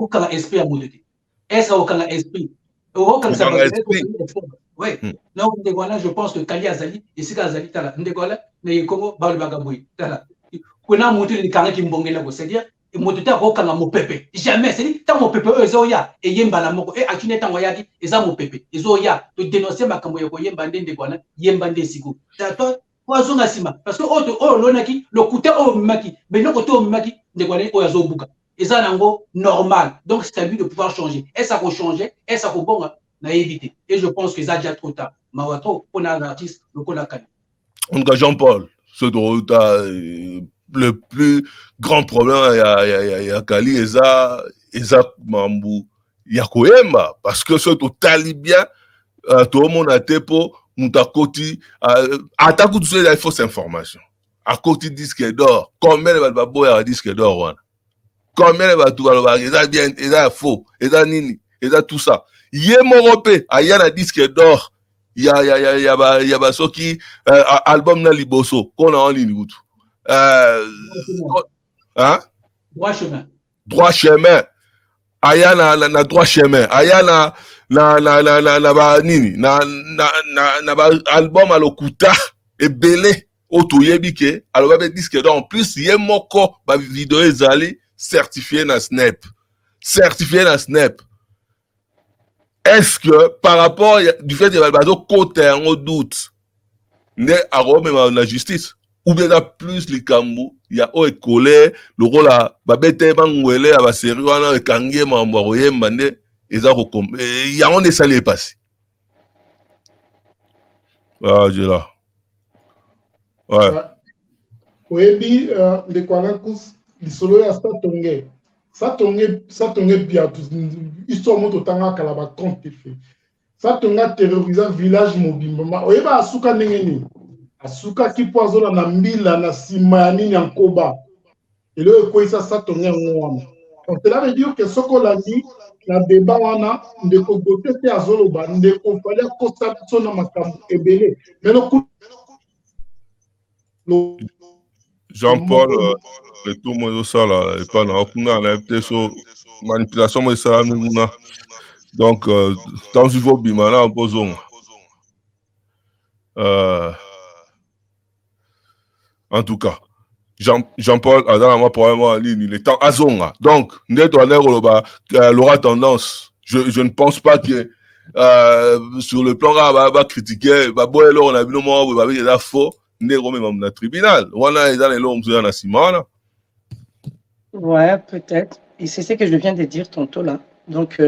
kanga esprit ya modete esa o kanga esprit o kanga ça ouais donc de quoi là je pense que Kali Azali et Sika Azali tala de quoi là ne Congo ba le bagaboui tala kuna mutu ni kanga kimbongela ko c'est-à-dire et motuta rokanga mopepe jamais c'est tant mopepe ezoya et yemba na moko et akine tango yaki eza mopepe ezoya to dénoncer makambo yako yemba ndende kwana yemba ndesiku toi wazonga sima parce que o lonaki le côté o maki mais non côté o maki de kwana o yazobuka eza nango normal donc c'est à lui de pouvoir changer et ça va changer et ça va bonga na éviter et je pense que ça déjà trop tard mawato pour un artiste le kolakani on cas Jean-Paul ce le plus grand problème il y a Kali eza mambu ya koyemba parce que ce totali bien tout le monde a été pour mutakoti attaque tout ça il faut cette information à côté disque d'or combien de babo ya disque d'or wana combien de batu baloba eza bien eza faux eza nini eza tout ça yemorope aya na disque d'or ya ba soki album na liboso kona en ligne gutu hein droit chemin aya na droit chemin aya na ba nini na ba album alokuta ebele otoyebi ke aloba be disque d'or en plus yemoko ba vidéo ezali certifié na Snap est-ce que par rapport du fait de Balbazo côté en doute ne à Rome la justice ou bien là plus les Kambu il y a au écolé le rôle à babete bangwele à baseri wana kangie mamboye mande eza ko il y a on est salé passé je là ouais oyebi de quoi kus lisolo ya satonge bien histoire moto tanga kala ba compte fait satonga terroriser village mobimba oyeba asuka ndenge asuka kipoazola na mbila na sima ya nini yankoba elo ekoisa satonge ngwana donc cela veut dire que soko landi na débat wana ndeko gote te azoloba ndeko fallait kosa sona makambo ebele mais Jean-Paul, le tout monde ça là, et pas dans la manipulation mais ça donc dans ce niveau bimana en posons en tout cas Jean-Paul a dans moi probablement en ligne il est temps azonga donc net l'aura tendance je ne pense pas que sur le plan va critiquer va boire on a vu le moment va dire faux même dans tribunal voilà dans les longs na simana ouais peut-être et c'est ce que je viens de dire tantôt là donc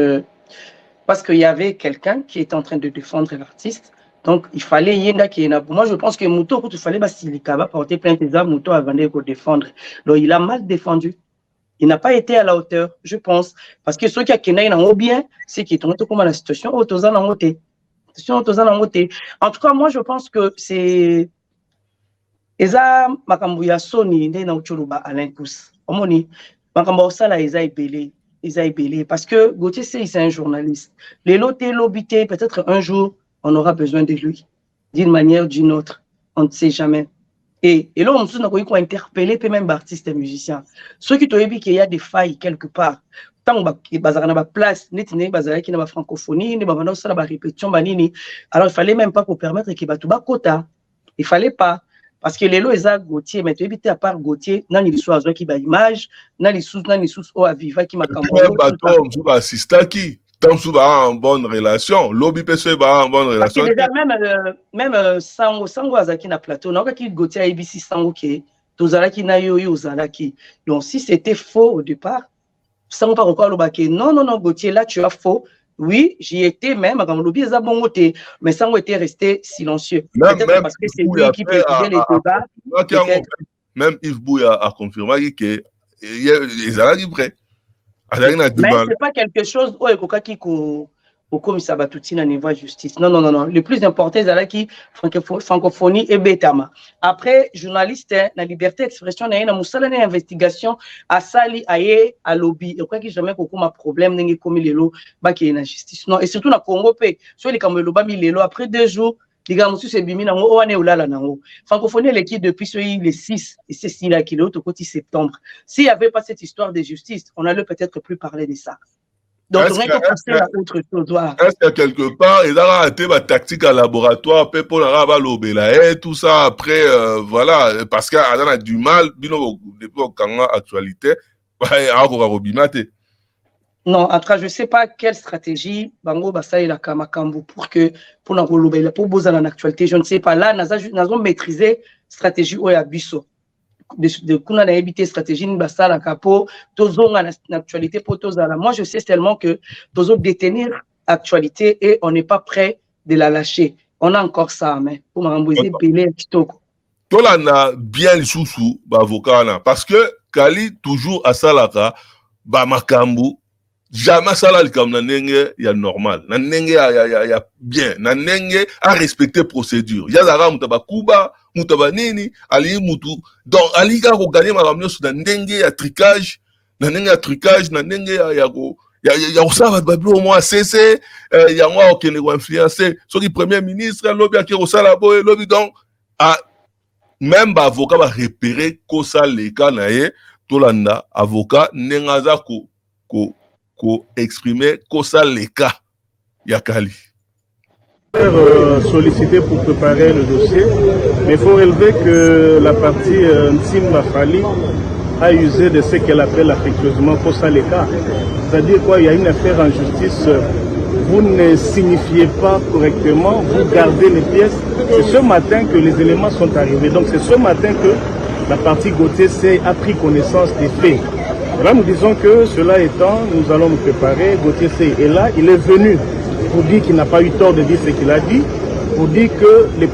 parce qu'il y avait quelqu'un qui était en train de défendre l'artiste donc il fallait yenda qui moi je pense que Muto il fallait basilika va porter plainte des armes Muto avant de défendre donc il a mal défendu il n'a pas été à la hauteur je pense parce que ceux qui a kenai na bien c'est qui est comme la situation autozana ngote en tout cas moi je pense que c'est eza makambo ya soni nde na uchuluba Alain Kous omoni makambo sala eza ebele parce que Gauthier c'est un journaliste les lotés l'obité peut-être un jour on aura besoin de lui d'une manière ou d'une autre on ne sait jamais et là on se n'a pas interpeller peut même artistes et musiciens ceux qui t'ont dit qu'il y a des failles quelque part tant bazara na ba place netine bazara qui na ba francophonie ne ba bana sala ba répétition banini alors il fallait même pas pour permettre que batuba kota il fallait pas parce que les lois eza Gauthier mais tu éviter à part Gauthier nani li soit qui ba image nani sous o aviva qui makambo bateau sous assistant qui tant sous ba en bonne relation lobby pc ba en bonne relation déjà même sango azaki na plateau na qui Gauthier ABC sango qui tozalaki na yo ozalaki donc si c'était faux au départ sango pas encore lobaki non Gauthier là tu as faux. Oui, j'y étais même, quand le lobby est bon côté, mais ça a été resté silencieux. Peut-être parce que c'est lui qui présidait les débats. Même Yves Bouya a confirmé que les Arabes prêts. Mais c'est pas quelque chose où comme ça va tout à niveau justice. Non, non, non, non. Le plus important, c'est qui francophonie et bétama. Après, journaliste, la liberté d'expression, il y a une investigation à Sali, à lobby. Je crois que jamais beaucoup de problème n'est comme les lots, qui est la justice. Non, et surtout dans le Congo, soit les Camerounais, les lots, après 2 jours, les gars, monsieur, c'est bimi, on est là, là, francophonie, l'équipe depuis le 6, et c'est 6 là, qui est l'autre côté septembre. S'il n'y avait pas cette histoire de justice, on allait peut-être plus parler de ça. Donc, on est passer à autre chose. Est-ce que quelque part, il a été ma tactique à laboratoire, pour la tout ça, après, voilà, parce qu'il a du mal, depuis actualité, non, en tout cas, je ne sais pas quelle stratégie Bango Basaï la Kamakambu pour poser en actualité. Je ne sais pas. Là, nous avons maîtrisé stratégie Oyabiso. De qu'on a évité stratégie Nibasa la Capo, Tozon en actualité pour Tozala. Moi, je sais seulement que Tozo détenir actualité et on n'est pas prêt de la lâcher. On a encore ça, mais pour m'embrouiller, Pelé, Kitoko. Tolana bien les sous-sous, avocat, parce que Kali toujours à Salaka, Makambu, jamais ça là comme nanenge ya normal nanenge ya bien nanenge à respecter procédure ya zara mutaba kuba mutaba nini ali mutu donc ali ka ko gagner makamyo sur nanenge ya trucage nanenge ya trucage nanenge ya osava bablo au moins cc ya moi okene ko influencer so qui premier ministre lobby ki ko sala boy lobby donc a même avocat va repérer ko ça les cas na ye tolanda avocat nengaza ko exprimer ça les cas Yakali. Sollicité pour préparer le dossier, mais il faut relever que la partie Ntsim Mafali a usé de ce qu'elle appelle affectueusement Kosa les cas. C'est-à-dire quoi, il y a une affaire en justice, vous ne signifiez pas correctement, vous gardez les pièces. C'est ce matin que les éléments sont arrivés. Donc c'est ce matin que la partie Gauthier a pris connaissance des faits. Et là, nous disons que cela étant, nous allons nous préparer. Gauthier est là, il est venu pour dire qu'il n'a pas eu tort de dire ce qu'il a dit, pour dire que les...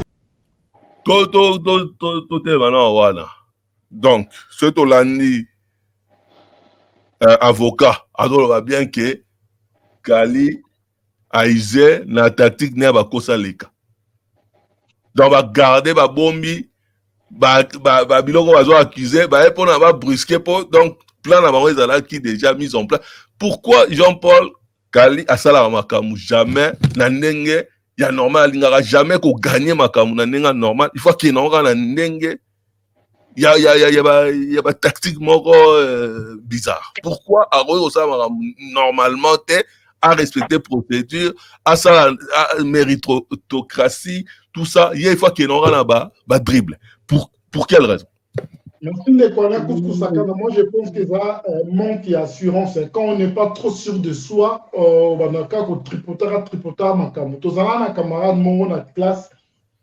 Donc, ce Tolani, avocat, alors bien que Kali a usé la tactique n'a pas kosa leka. Donc, va garder ba bombi, ba biloko va accuser, ba pour n'a brusquer pour donc plan à qui déjà mis en place. Pourquoi Jean-Paul Kali a sala makamu jamais nanenge ya normal n'aura jamais ko gagner makamu nanenga normal. Il faut qu'il n'aura nanenge ya ba tactique moko bizarre. Pourquoi Aroyo ça normalement t'es à respecter procédure, à ça méritocratie, tout ça, il faut qu'il n'aura là-bas dribble. Pour quelle raison? Merci Nicolas Kouskou-Sakana. Moi, je pense que ça manque d'assurance. Quand on n'est pas trop sûr de soi, on va tripoter makamu. Tozala na camarade mon na classe.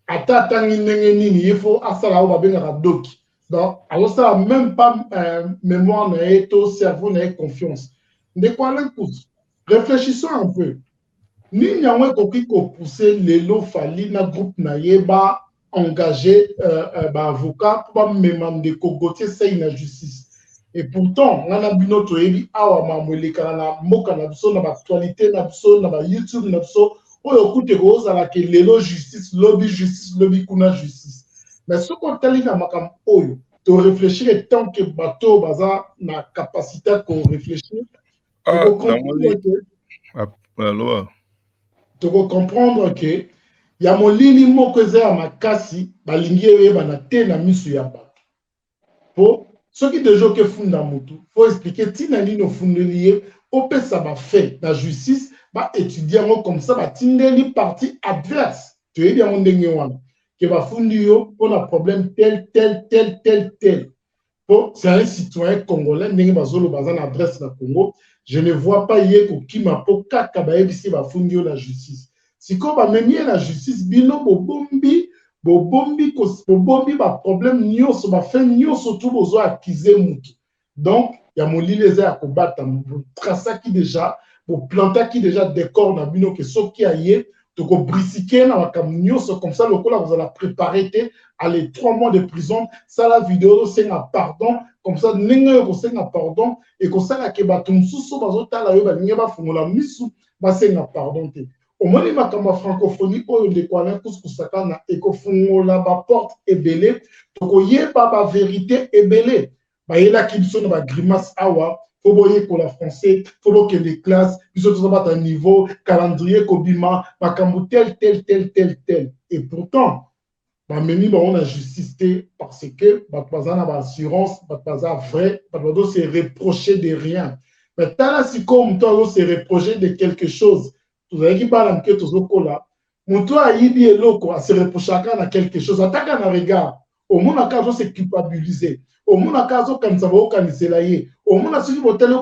Ata tangi nini il faut asala on va bien la doki. Donc alors ça même pas mémoire na eto cerveau na confiance. Nicolas Kouskou, réfléchissons un peu. Ni nyamwe koki ko pousser lelo fali na groupe na yeba engagé avocat pour même de Gauthier c'est une justice et pourtant on a bino to ebi awa mamwele kana moka na biso na actualité na biso na YouTube na biso oyo kute ko za la ke lelo justice lobby kuna justice mais ce qu'on t'a dit na makam oyo to réfléchir tant que bateau baza na capacité ko réfléchir to comprendre que il y a mon lili mokoze à makasi balingi eba na te na misu ya bato po ce qui déjà que funda mutu faut expliquer tina lino fundelier opesa ba fait la justice ba étudiant comme ça ba tindeli partie adverse tu es bien ndenge wana que ba fundi yo on a problème tel po c'est un citoyen congolais ndenge bazolo bazana adresse na Congo je ne vois pas yeko kima po kaka ba ebisi ba fundi yo la justice. Si on va mener la justice, bino bobombi ba problème nyonso ba fait nyonso tout besoin accuser mutu. Donc il y a mon les à combattre tracer qui déjà pour planter qui déjà décor na bino que so qui aye Donc, au brisquet, comme ça, le coup, là, vous allez préparer, allez, 3 mois de prison, ça, la vidéo, c'est un pardon, comme ça, c'est un pardon, et comme ça, que batum sous, bazota, la yoba, la misu, c'est un pardon. Au moins, il m'a comme francophonie, au de quoi, couscoussakana, et qu'au fond, la porte est belée, donc, il n'y a pas la vérité est belée. Il y a qui sont dans la grimace awa, faut voyer pour la français, faut que les classes, ils sont à un niveau, calendrier, kobima, makambu tel. Et pourtant, on a justice parce que, on a assurance, on a vrai, on se reprocher de rien. Mais tant si comme toi, on se reprocher de quelque chose, vous avez qui parle que tous les là, mon toi a dit l'eau, à se reprocher à quelque chose, attaque un regard, au moins à se culpabiliser. Au moins, quand ça va au Kaniselaye, au moins, si vous avez un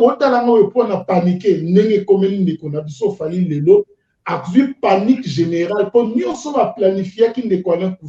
point à paniquer, n'est comme une a fallu les lots, à panique générale, pour nous, on va planifier qu'il ne connaît pas.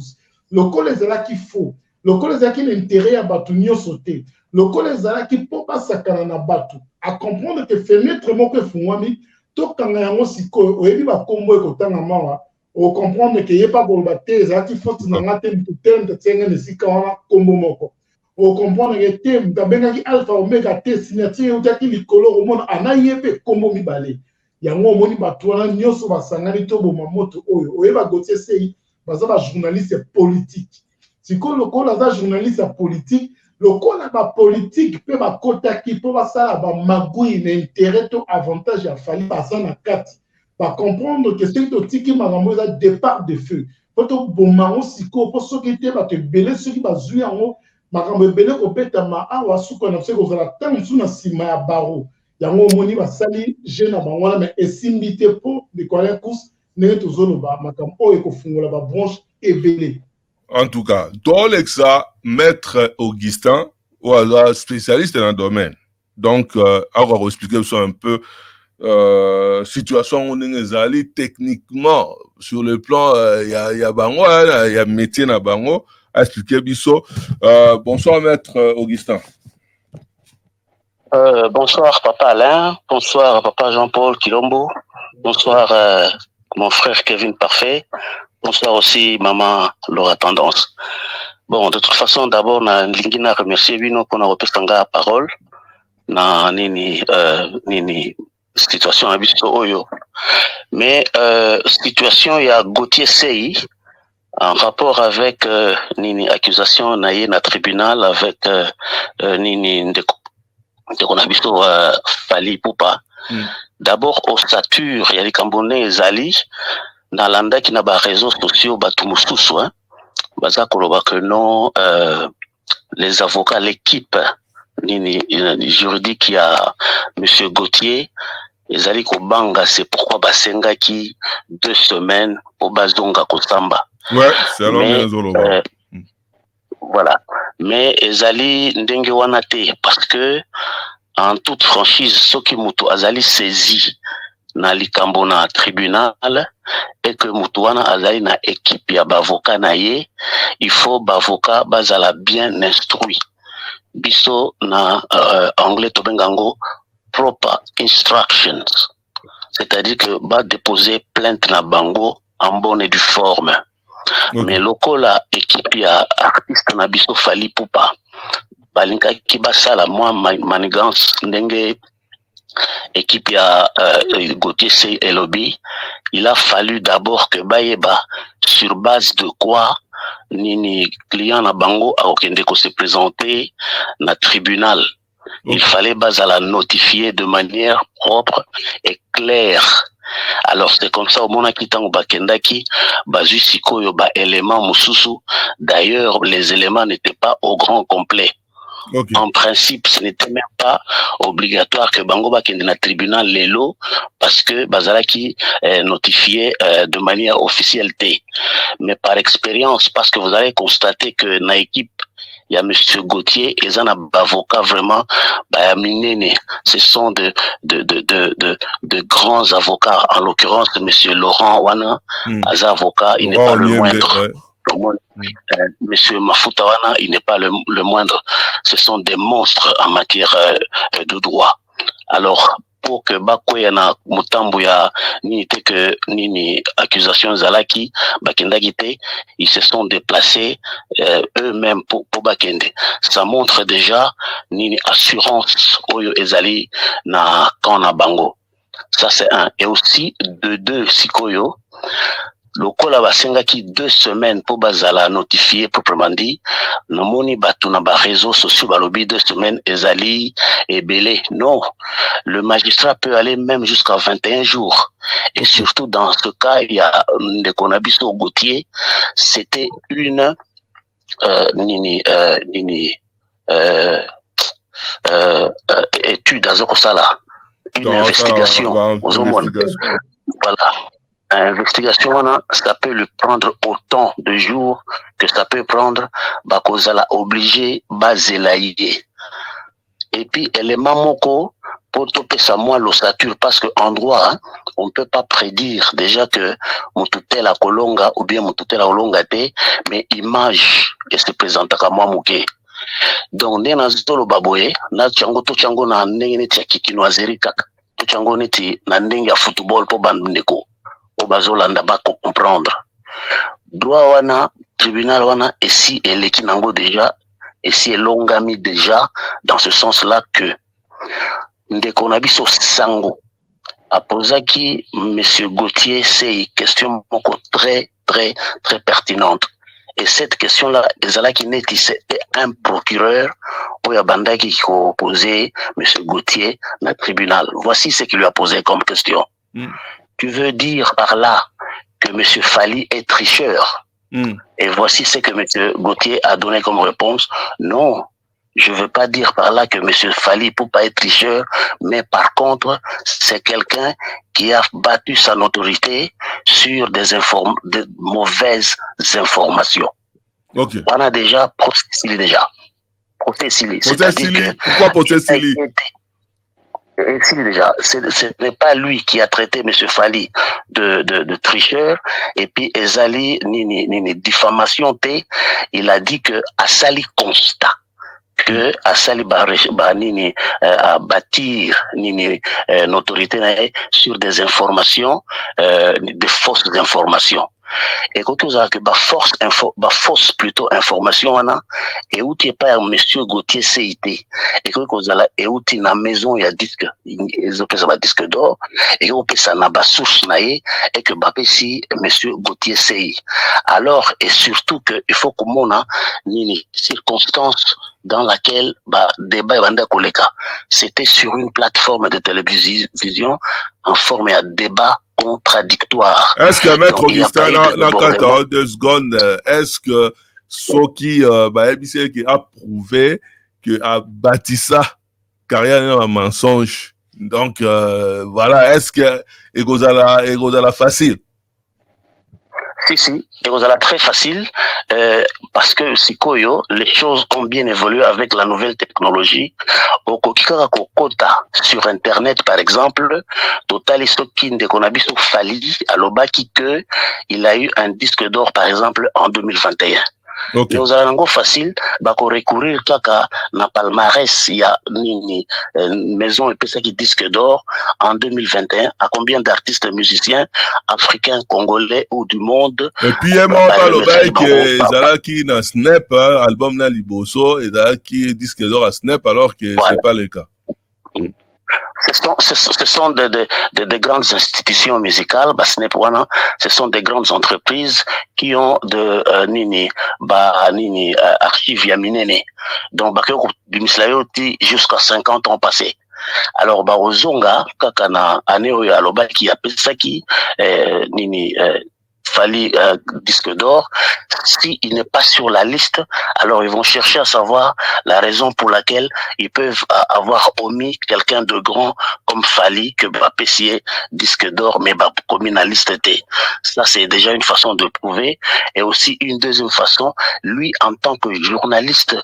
Le col est là qu'il faut, le col est là qu'il a intérêt à battre, nous sauter, le col est là qu'il ne peut pas s'accaler battre, à comprendre que fenêtre, mon que fouami, tout quand on a un aussi, on a dit, combo et qu'autant à main, on comprend qu'il n'y a pas de battre, il faut que nous avons combo. On comprend que thème d'abengaki alpha omega t signature ou jaki likolo au monde anayepe kombo mibale yango moni batwana nyoso basangani to boma moto oyo oyeba gotier sei baza ba journaliste politique siko lokola za journaliste politique lokola ba politique pe ba kotaki po basala ba magui na intérêt to avantage ya fali basa na kati ba comprendre que c'est to tiki makambo za départ de feu poto bomango siko po sokite ba te belé soki bazui yango makambo ebele kopetama awa suka na seko zala tangu suna sima ya baro yango moni basali jeune na bango mais esimbi te po de kola kus ne tozoloba makambo oyo kofungola ba branche ebele. En tout cas, Tolexa, maître Augustin, ou alors spécialiste dans le domaine. Donc, on va expliquer ça un peu. Situation où nous allons techniquement sur le plan, il y a bango, il y a métier na bango. Expliquer Bisso. Bonsoir, maître Augustin. Bonsoir, papa Alain. Bonsoir, papa Jean-Paul Kilombo. Bonsoir, mon frère Kevin Parfait. Bonsoir aussi, maman Laura Tendance. Bon, de toute façon, d'abord, na lingina remercier Bino pour nous repester la parole. Na nini situation à Bisso Oyo. Mais, situation, il y a Gauthier Sey. En rapport avec nini accusation naie na tribunal avec nini de konabiso Fali Poupa. D'abord au stature il y a les Cambonais Zali na landa qui na ba réseaux sociaux batumususu hein baza koloba que non les avocats l'équipe nini juridique qui a monsieur Gauthier ezali ko banga c'est pourquoi basenga ki 2 semaines au bazonga kosamba. Ouais, c'est mais, voilà. Mais Ezali ndenge wana te parce que en toute franchise soki mutu azali saisi na likambo na tribunal et que mutu wana azali na équipe ya bavoka na ye, il faut bavoka bazala bien instruit. Biso na anglais to bengango proper instructions. C'est-à-dire que ba déposer plainte na bango en bonne et due forme. Okay. Mais lokola équipe ya artiste na biso Fali Poupa balinka ki basala moi manigance ndenge équipe ya Gauthier Sey Elobi, il a fallu d'abord que bayeba sur base de quoi nini client na bango a okende ko se présenter na tribunal. Okay. Il fallait basala notifier de manière propre et claire. Alors c'est comme ça au moment qui tango bakendaki bazu sikoyo ba éléments mususu. D'ailleurs les éléments n'étaient pas au grand complet. Okay. En principe ce n'était même pas obligatoire que bango bakende na tribunal lelo parce que bazalaki notifié de manière officielle. Mais par expérience parce que vous avez constaté que na équipe il y a monsieur Gauthier et ça n'a avocat vraiment ce sont de grands avocats, en l'occurrence monsieur Laurent Wana avocat, il n'est pas le moindre. Monsieur Mafuta Wana, il n'est pas le moindre. Ce sont des monstres en matière de droit. Alors pour que bakoya na mutambu ya nini te que nini accusation zalaki bakendaki te, ils se sont déplacés eux-mêmes pour bakende. Ça montre déjà nini assurance oyo ezali na quand na bango. Ça c'est un. Et aussi de deux sikoyo lokola basengaki 2 semaines pour bazala notifier proprement dit, nomoni batu na ba réseaux sociaux balobi 2 semaines ezali ebele. Non, le magistrat peut aller même jusqu'à 21 jours. Et surtout dans ce cas, il y a Ndekonabiso Gauthier, c'était une étude dans Sala, une investigation aux hommes. Voilà. Investigation, ça peut le prendre autant de jours que ça peut prendre Bakozala obligé Bazelaïe. Et puis, élément moko, pour toper ça moi l'ossature, parce que en droit, hein, on ne peut pas prédire déjà que Moutouté la Kolonga ou bien Moutouté la Kolonga te, mais image et se présente à moi mouké. Donc, nena zolo baboye, na tchango to tchango na ndenge neti ya kikinoiserie kaka. To tchango neti na ndenge ya football po bandeko. Obazolanda ba comprendre. Droit wana, tribunal wana, et si elle est kinango déjà, et si elle longami déjà, dans ce sens-là que ndeko na biso sango a posé qui monsieur Gauthier, c'est une question très pertinente. Et cette question-là, c'était un procureur où il y a qui a posé monsieur Gauthier dans le tribunal. Voici ce qu'il lui a posé comme question. Tu veux dire par là que M. Fally est tricheur? Et voici ce que M. Gauthier a donné comme réponse. Non, je ne veux pas dire par là que M. Fally ne peut pas être tricheur, mais par contre, c'est quelqu'un qui a battu son autorité sur des mauvaises informations. Okay. On a déjà processé déjà. Pourquoi processé déjà, ce n'est pas lui qui a traité M. Fally de tricheur, et puis Ezali ni diffamation te, il a dit que Asali constat que Asali a bâtir autorité sur des informations, des fausses informations. Et quand on a que fausse plutôt information et où tu pas monsieur Gauthier CIT et quand on a et où tu na maison il y a disque ils ont ça disque d'or et on peut ça na source naé et que bapé si monsieur Gauthier CI. Alors et surtout que il faut qu'on a une circonstance dans laquelle débat banda koleka, c'était sur une plateforme de télévision en forme de débat contradictoire. Est-ce que Maître Augustin, dans 2 secondes, est-ce que Soki qui a prouvé que a bâti ça carrière un mensonge? Donc voilà, est-ce que Egozala facile? Si, Egozala très facile parce que Sikoyo, les choses ont bien évolué avec la nouvelle technologie. Au Kokikara Kokota sur Internet, par exemple, Total Sokin de Konabiso Fally à l'Obaki que il a eu un disque d'or, par exemple, en 2021. Okay. Et aux alango facile, bako recourir kaka na palmarès, il y a une maison et ça qui disque d'or en 2021. À combien d'artistes musiciens africains, congolais ou du monde? Et puis, il y a un qui Zalaki na Snap, album na Liboso, et Zalaki disque d'or à Snap, alors que c'est pas le cas. Ce sont de grandes institutions musicales, ce sont des grandes entreprises qui ont archives yaminene. Donc, jusqu'à 50 ans passés. Alors, Ozonga, kakana, aneo ya loba qui appelle ça qui, Fally disque d'or, s'il n'est pas sur la liste, alors ils vont chercher à savoir la raison pour laquelle ils peuvent avoir omis quelqu'un de grand comme Fally que Bapessier disque d'or mais comme une liste T. Ça c'est déjà une façon de prouver et aussi une deuxième façon, lui en tant que journaliste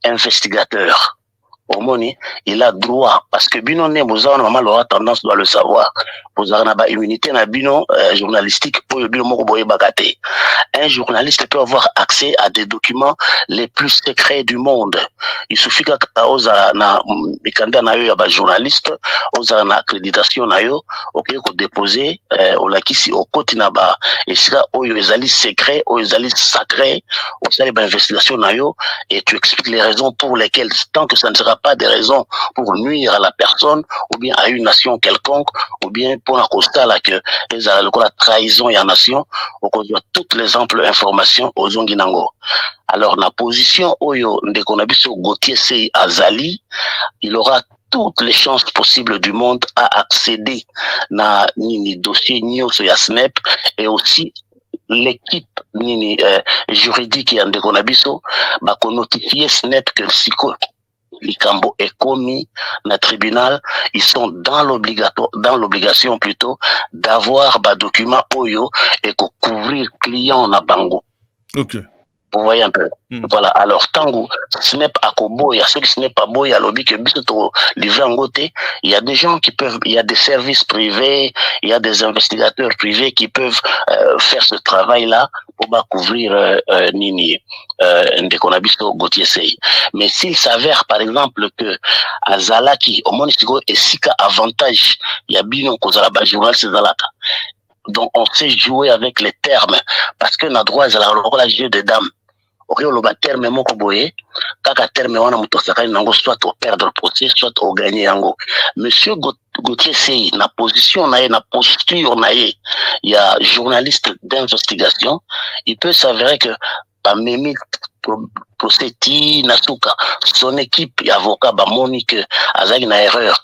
investigateur Omoni, il a droit, parce que bino ne bozana maman aura tendance doit le savoir. Bozana ba immunité na bino journalistique pour bino moko boye bagate. Un journaliste peut avoir accès à des documents les plus secrets du monde. Il suffit que oza na mikanda na yo ya ba journaliste, oza na accréditation na yo, ok ko déposer au lakisi au koti na ba esika oyo ezali secret, oyo ezali sacré, oza ba investigation na yo et tu expliques les raisons pour lesquelles tant que ça ne sera pas des raisons pour nuire à la personne ou bien à une nation quelconque ou bien pour la constat que la trahison et la nation, on doit toutes les amples informations aux Zonginango. Alors, la position Oyo Ndekonabiso Gauthier Sey Azali, il aura toutes les chances possibles du monde à accéder à ni dossier ni au SNEP et aussi l'équipe juridique et Ndekonabiso va notifier SNEP que Likambo est commis dans le tribunal, ils sont dans l'obligation plutôt d'avoir des documents Oyo et de couvrir client na bango. Ok. Vous voyez un peu. Voilà. Alors, tango, SNEP à Kobo, il y a ceux qui SNEP à Boy, à lobby, que livré en côté, il y a des gens qui peuvent, il y a des services privés, il y a des investigateurs privés qui peuvent faire ce travail-là pour couvrir Ndekonabiso Gauthier Sey. Mais s'il s'avère, par exemple, que Azalaki, au Monisigo, et Sika avantage, il y a bien un journal, c'est Zalaka. Donc, on sait jouer avec les termes, parce que na droit, c'est la jeu des dames. Le terme moko boye kaka terme wana mutosaka nango soit au perdre le procès soit au gagner yango. Monsieur Gauthier Sey na position na na posture na il y a journaliste d'investigation, il peut s'avérer que Pamemi Proceti Nasuka son équipe avocat ba monique azali na erreur.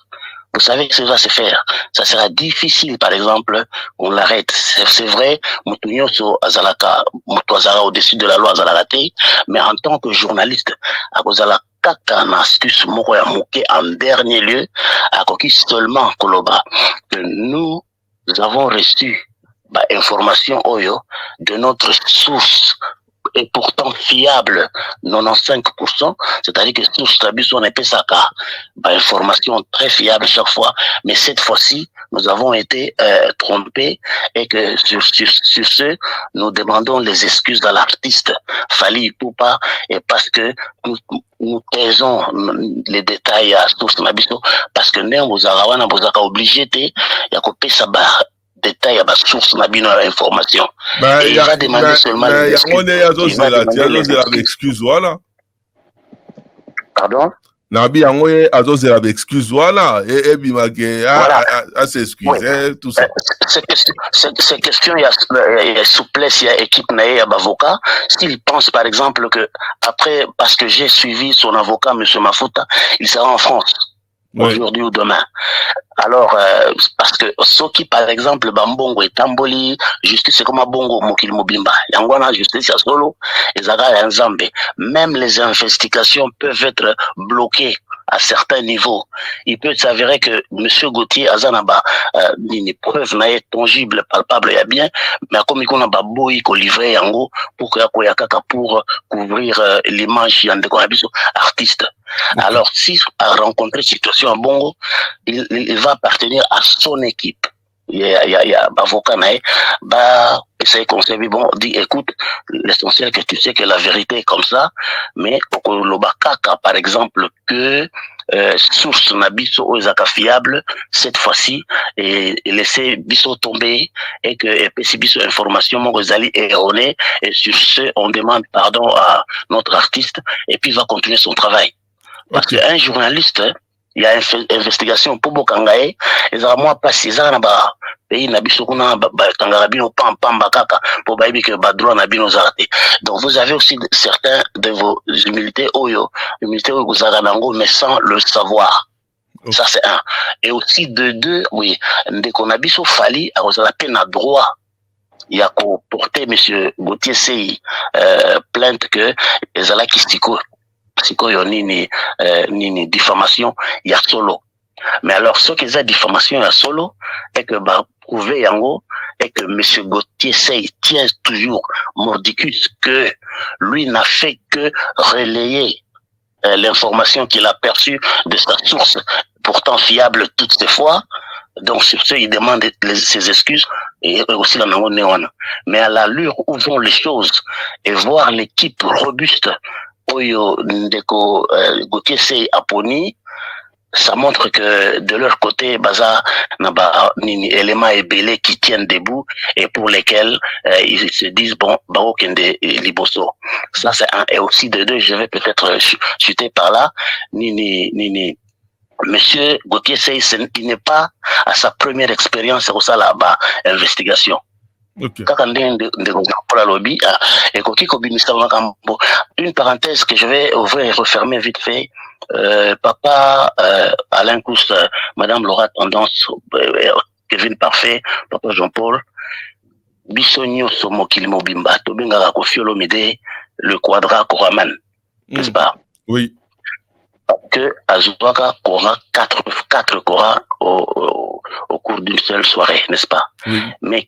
Vous savez que ça va se faire. Ça sera difficile, par exemple, on l'arrête. C'est vrai, Moutounyo so Azalaka, Moutouazara au-dessus de la loi Azalate, mais en tant que journaliste, à Kozala Kaka na astuce Moukoya Mouké en dernier lieu, à Koki seulement Koloba, que nous avons reçu information Oyo de notre source est pourtant fiable 95%, c'est-à-dire que source on est Pesaka, information très fiable chaque fois, mais cette fois-ci nous avons été trompés et que sur ce nous demandons les excuses à l'artiste Fally Ipupa et parce que nous taisons les détails à source Nabiso parce que nous avons obligé de détail à la source nabino à l'information. Et il va demander seulement les excuses. Excuse, voilà. Pardon? Nabi Angoye azozela excuse, voilà. Et bimake à s'excuser, tout ça. C'est question, il y a souplesse, il y a équipe, il y a avocat. S'il pense par exemple que après, parce que j'ai suivi son avocat, M. Mafuta, il sera en France. Aujourd'hui ou demain. Alors, parce que ceux qui, par exemple, Bambongo et Tamboli, justice, c'est comme un bongo, Mokil Mobimba. Yangwana, justice, à solo, et Zaga et Nzambe. Même les investigations peuvent être bloquées à certains niveaux. Il peut s'avérer que M. Gauthier Azanaba, une preuve n'est tangible, palpable, il y a bien, mais comme il y a boy qu'on livrait yango pour couvrir l'image de artiste. Alors, si a rencontré situation à Bongo, il va appartenir à son équipe. Il y a avocat essaye conseiller, bon, dit, écoute, l'essentiel que tu sais que la vérité est comme ça, mais au Lobakaka, par exemple, que source na biso ozaka fiable cette fois-ci et laisser biso tomber et que si biso information mon ezali erronée et sur ce on demande pardon à notre artiste et puis il va continuer son travail. Parce qu'un journaliste, il y a une investigation pour Bokangaye, et ça moi pas si ça na ba pays na biso kuna kangarabino pam bakaka pour baïbi que badro na bino zarate. Donc vous avez aussi certains de vos humilités oyo vous nango mais sans le savoir. Ça c'est un. Et aussi de deux, oui, dès qu'on a biso Fally à la peine à droit. Il y a qu'au porter monsieur Gauthier Sey plainte que les ala qui ni diffamation, il y a solo. Mais alors, ce qu'ils ont diffamation, il y a solo, et que, prouver yango, et que monsieur Gauthier Sey tient toujours mordicus que lui n'a fait que relayer, l'information qu'il a perçue de sa source, pourtant fiable toutes ces fois. Donc sur ce, il demande ses excuses et aussi la Nango Néwana. Mais à l'allure où vont les choses et voir l'équipe robuste Oyo Ndeko Gauthier Sey Aponi, ça montre que de leur côté, Baza n'a pas ni éléments ébélés qui tiennent debout et pour lesquels ils se disent bon, Barokende Liboso. Ça c'est un. Et aussi de deux, je vais peut-être chuter par là. Monsieur Gauthier Sey, il n'est pas à sa première expérience au ça là-bas, investigation. Okay. Une parenthèse que je vais ouvrir et refermer vite fait. Papa Alain Cousse, Madame Laura Tendance, Kevin Parfait, Papa Jean-Paul, Bissonio Somo Kilimo Bimba, Tobinga Kofiolo Mide, le Quadra Koraman, n'est-ce pas? Oui. Que Azouaka aura 4 Kora au cours d'une seule soirée, n'est-ce pas? Oui. Mais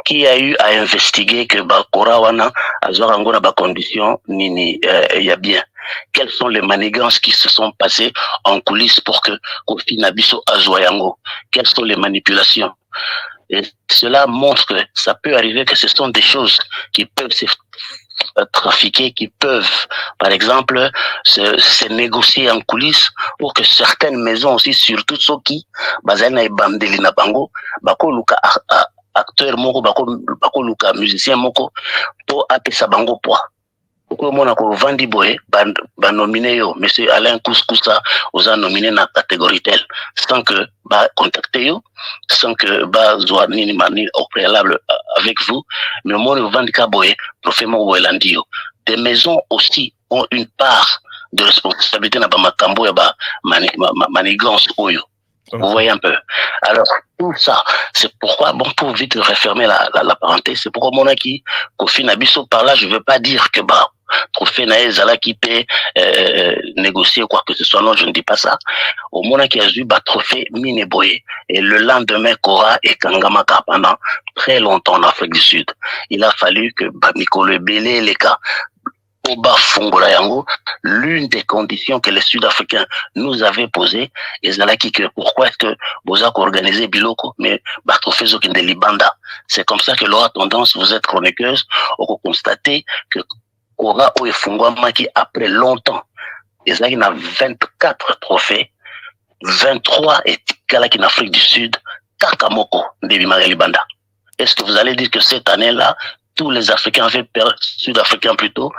qui a eu à investiguer que Kora wana Azouaka ngona ba condition nini y a bien? Quelles sont les manigances qui se sont passées en coulisses pour que Kofi Nabiso Azouayango? Quelles sont les manipulations? Et cela montre que ça peut arriver que ce sont des choses qui peuvent se trafiquer, qui peuvent, par exemple, se négocier en coulisses pour que certaines maisons aussi, surtout ceux qui, bazana et bandeli na bango, bako luka acteur moko, bako luka musicien moko, pour apesa bango poids. Pourquoi mon accord Vandi Boé, nominé yo, monsieur Alain Kouskoussa, aux a nominé na catégorie telle, sans que contacter yo, sans que soit ni au préalable avec vous, mais mon Vandi Boé, professeur Ouelandio. Des maisons aussi ont une part de responsabilité dans Bamakambo et manigance Oyo. Vous voyez un peu. Alors, tout ça, c'est pourquoi, bon, pour vite refermer la parenthèse, c'est pourquoi mon aki, Kofi Nabiso, par là, je veux pas dire que, Trophée Naezala qui peut négocier quoi que ce soit, non, je ne dis pas ça. Au moment qui a eu trophée Mineboye, et le lendemain, Kora et Kangamaka pendant très longtemps en Afrique du Sud. Il a fallu que Mikolo Belé, les cas, Oba Fongola Yango, l'une des conditions que les Sud-Africains nous avaient posées, et que pourquoi est-ce que Bozak organisé Biloko, mais Trophée Zokinde Libanda. C'est comme ça que Laura Tendance, vous êtes chroniqueuse, on constaté que Kora Oyefungwama qui après longtemps, il a 24 trophées, 23 et Kalaki en Afrique du Sud, Kakamoko de Libanda. Est-ce que vous allez dire que cette année-là, tous les Africains Sud-Africains plutôt,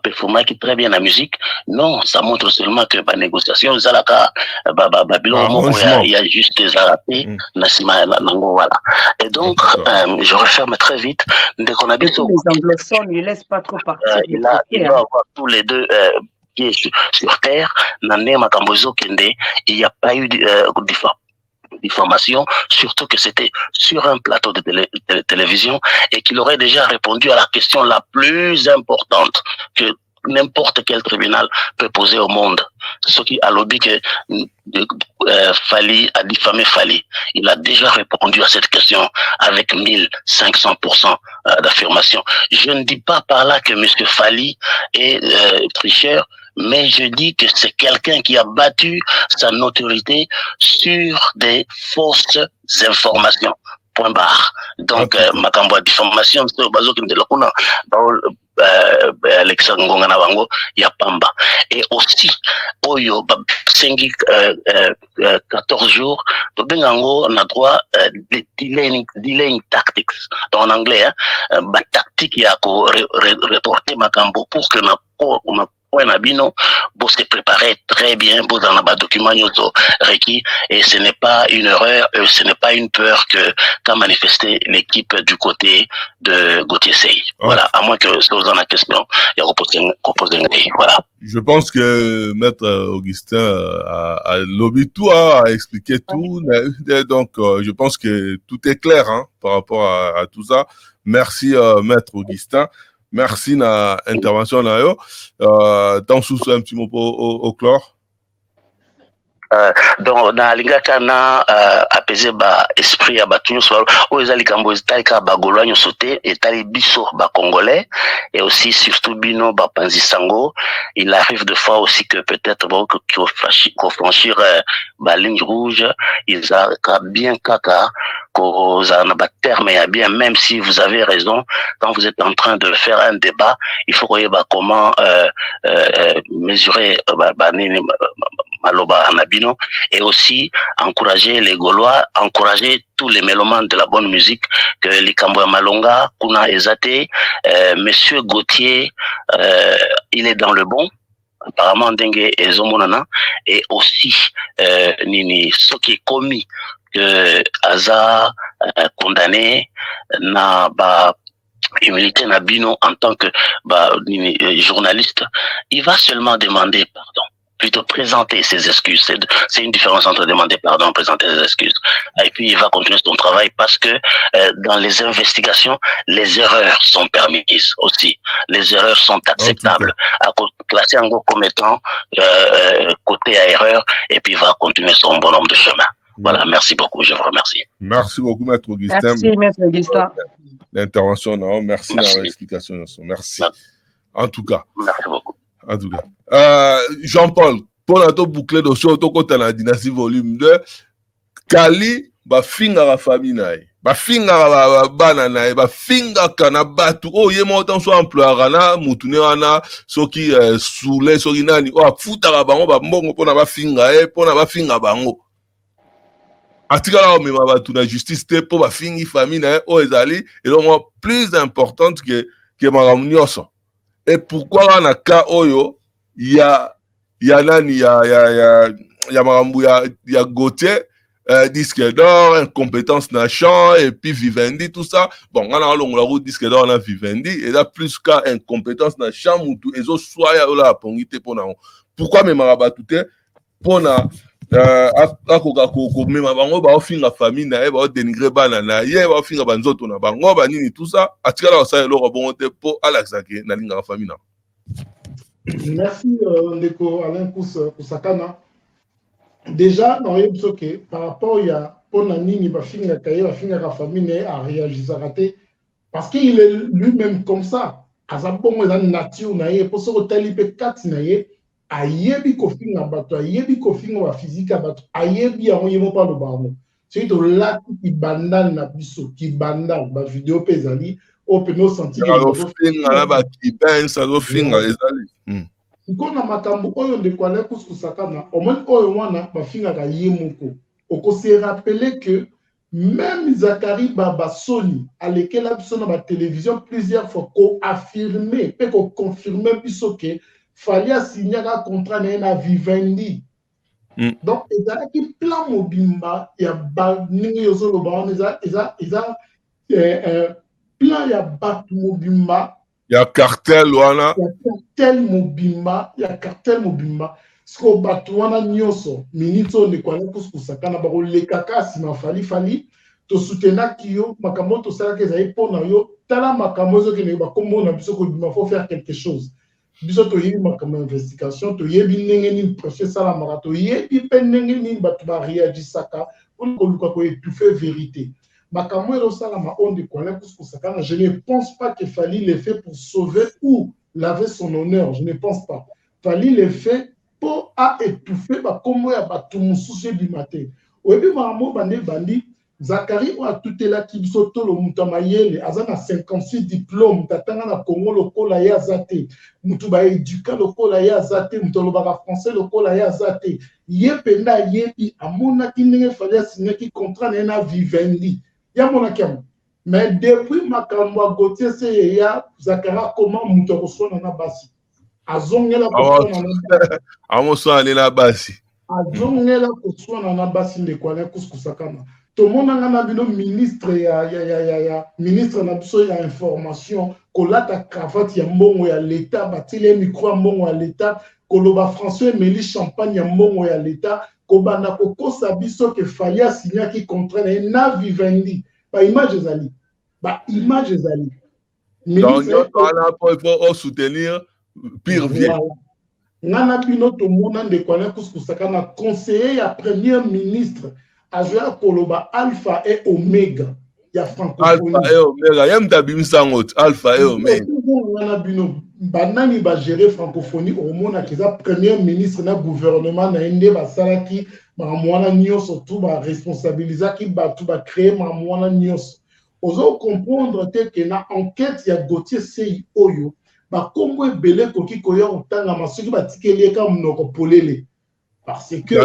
performé qui très bien la musique? Non, ça montre seulement que la négociation, il y a juste des arapés, voilà. Et donc, je referme très vite. Dès qu'on habite les anglophones, ne laissent pas trop partir. Il doit avoir tous les deux pieds sur terre. Il n'y a pas eu d'information, surtout que c'était sur un plateau de télévision et qu'il aurait déjà répondu à la question la plus importante que n'importe quel tribunal peut poser au monde. Ce qui a lobby que Fali a diffamé Fali. Il a déjà répondu à cette question avec 1500% d'affirmation. Je ne dis pas par là que M. Fali est tricheur, mais je dis que c'est quelqu'un qui a battu sa notoriété sur des fausses informations. Point barre. Donc, Makambo diffamation, c'est au bazo qui me dit Alexandre Ngongana Bango, Yapamba. Et aussi, Oyo, 14 jours, on a droit delaying tactics. En anglais, tactique, il y a reporter Makambo pour que on se préparer très bien pour dans le document requis et ce n'est pas une erreur, ce n'est pas une peur qu'a manifesté l'équipe du côté de Gauthier Sey. Voilà, à moins que ça vous en a question, il y a reposé voilà. Je pense que Maître Augustin a lobby tout, a expliqué tout, donc je pense que tout est clair par rapport à tout ça. Merci Maître Augustin. Merci na intervention na yo. T'en sous un petit mot au chlore. donc na lingaka na apaiser ba esprit ya batu nyonso oyo ezali kambo etalika bagolwa nyonso te etali biso bacongolais et aussi surtout bino bapanzi sango. Il arrive de fois aussi que peut-être qu'on franchir ba ligne rouge ils a bien kaka kozala na baterme ya bien, même si vous avez raison quand vous êtes en train de faire un débat il faut koyeba comment mesurer maloba anabino et aussi encourager les Gaulois, encourager tous les mélomanes de la bonne musique que Likambo Malonga, Kuna Ezate, Monsieur Gauthier, il est dans le bon. Apparemment Dengue et Zomonana et aussi Nini ce qui est commis que Aza condamné na ba humilité Nabino en tant que journaliste, il va seulement demander pardon. Plutôt présenter ses excuses. C'est une différence entre demander pardon et présenter ses excuses. Et puis, il va continuer son travail parce que dans les investigations, les erreurs sont permises aussi. Les erreurs sont acceptables. À classer en gros comme étant côté à erreur et puis il va continuer son bonhomme de chemin. Voilà, merci beaucoup, je vous remercie. Merci beaucoup, Maître Augustin. Merci, Maître Augustin. L'intervention, non, merci de l'explication. Merci. En tout cas. Merci beaucoup. En tout cas. Jean-Paul, pour notre boucler de show, tout côté la dynastie volume 2, Kali, ba finga la famille nae, ba finga la bana nae, ba finga kana batu, oh yé montant soit employé na, mutune wana, soki soule, soki nani, oh futa la bango, ba mbongo pona ba finga pona ba finga bango. Atika la omema batu na justice te, po ba fingi famille nae, oh ezali, et donc plus importante que maramunioso. Et pourquoi on a cas oyo ya nani ya marambu ya Gauthier disque d'or, incompétence na chant et puis Vivendi tout ça. Bon, on a la route disque d'or na Vivendi et là plus qu'à incompétence na chant mutu ezo soya la pongité pona. Pourquoi me marabatute pona akoka ko mema bango ba ofinga famille na ba dénigrer bana na ye ba ofinga banzoto na bango ba nini tout ça atika la ça lo bonté po alaxake na linga famille na. Merci Ndeko Alain Kusakana. Déjà dans que par rapport ya pona nini ba finga kaye ba finga ka famille a réagi raté parce qu'il est lui-même comme ça. Azabongo za nature na ye pour se retaliper kat na ye. Ayebi kofinga bato, ayebi kofinga wa physique bato, ayebi yango yemo pa lo bango. C'est to la ki bandal na biso, ki bandal ba vidéo pezali, o pe no senti que lo finga na ba ki ben ça lo finga ezali. Kona makambo oyo Ndeko Alain Kusakana, au moins oyo wana ba finga ka yemoko. Oko se rappeler que même Zachary Babasoni à lequel a biso na ba télévision plusieurs fois ko affirmer, pe ko confirmer biso que fallait signer un contrat na Vivendi. Donc, il y a un plan mobimba, il y a plan ya bat mobimba. Il y a cartel wana. Il y a cartel mobimba, il y a cartel mobimba. Ce que batouana nyoso, minito ne kwa kusakana bako le kaka si ma fali to soutenir kiyo makamoto sala ke zai pona yo tala makamozo ke ne ba kombo na biso ko bima faut faire quelque chose. Biso to yebi makama investigation to yebi ndenge ni projet sala marato yebi pe ndenge ni batu ba réagisaka pour ko luka ko étouffer vérité makamo elo sala ma onde ko la kusakana. Je ne pense pas que Fally le fait pour sauver ou laver son honneur, je ne pense pas. Fally le fait pour à étouffer ba komo ya batu mususu bi maté oyebi mamo bandi Zachary a tout là qui bisoto le mutamayele azana 56 diplômes tatanga na Congo lokola ya zate mutu ba éduca lokola ya zate mutolo ba français lokola ya zate yependa yepi amona kinenge fallait signer qui contrat na Vivendi ya mona kiam mais depuis makambo Gauthier c'est ya Zachary comment mutu ko sona na basi azongela ko sona na basi azongela ko sona na basi Ndeko Alain Kusakana. Tout le monde a un ministre ministre na biso ya information kolata cravate ya mbongo ya l'état batile micro mbongo ya l'état koloba François Mélie champagne ya mbongo ya l'état kobana kokosa biso ke fallait signer qui contrat na Vivendi ba image ezali donc on a pour soutenir pire vieille Nana bino to mona de kwana kuskusaka na conseiller ya premier ministre ajoya koloba alpha et omega ya francophonie. Alpha et omega, yem tabim sangot alpha et omega. Nana bino banani ba gérer francophonie au mona kiza premier ministre na gouvernement na ende basalaki ba mwana nyonso tout ba responsabiliser ki ba tout ba créer ma mwana nyonso. Ozo comprendre que na enquête ya Gauthier Sei oyo ba kombo ebele koki koya otanga masuki batikeli eka munoko polele parce que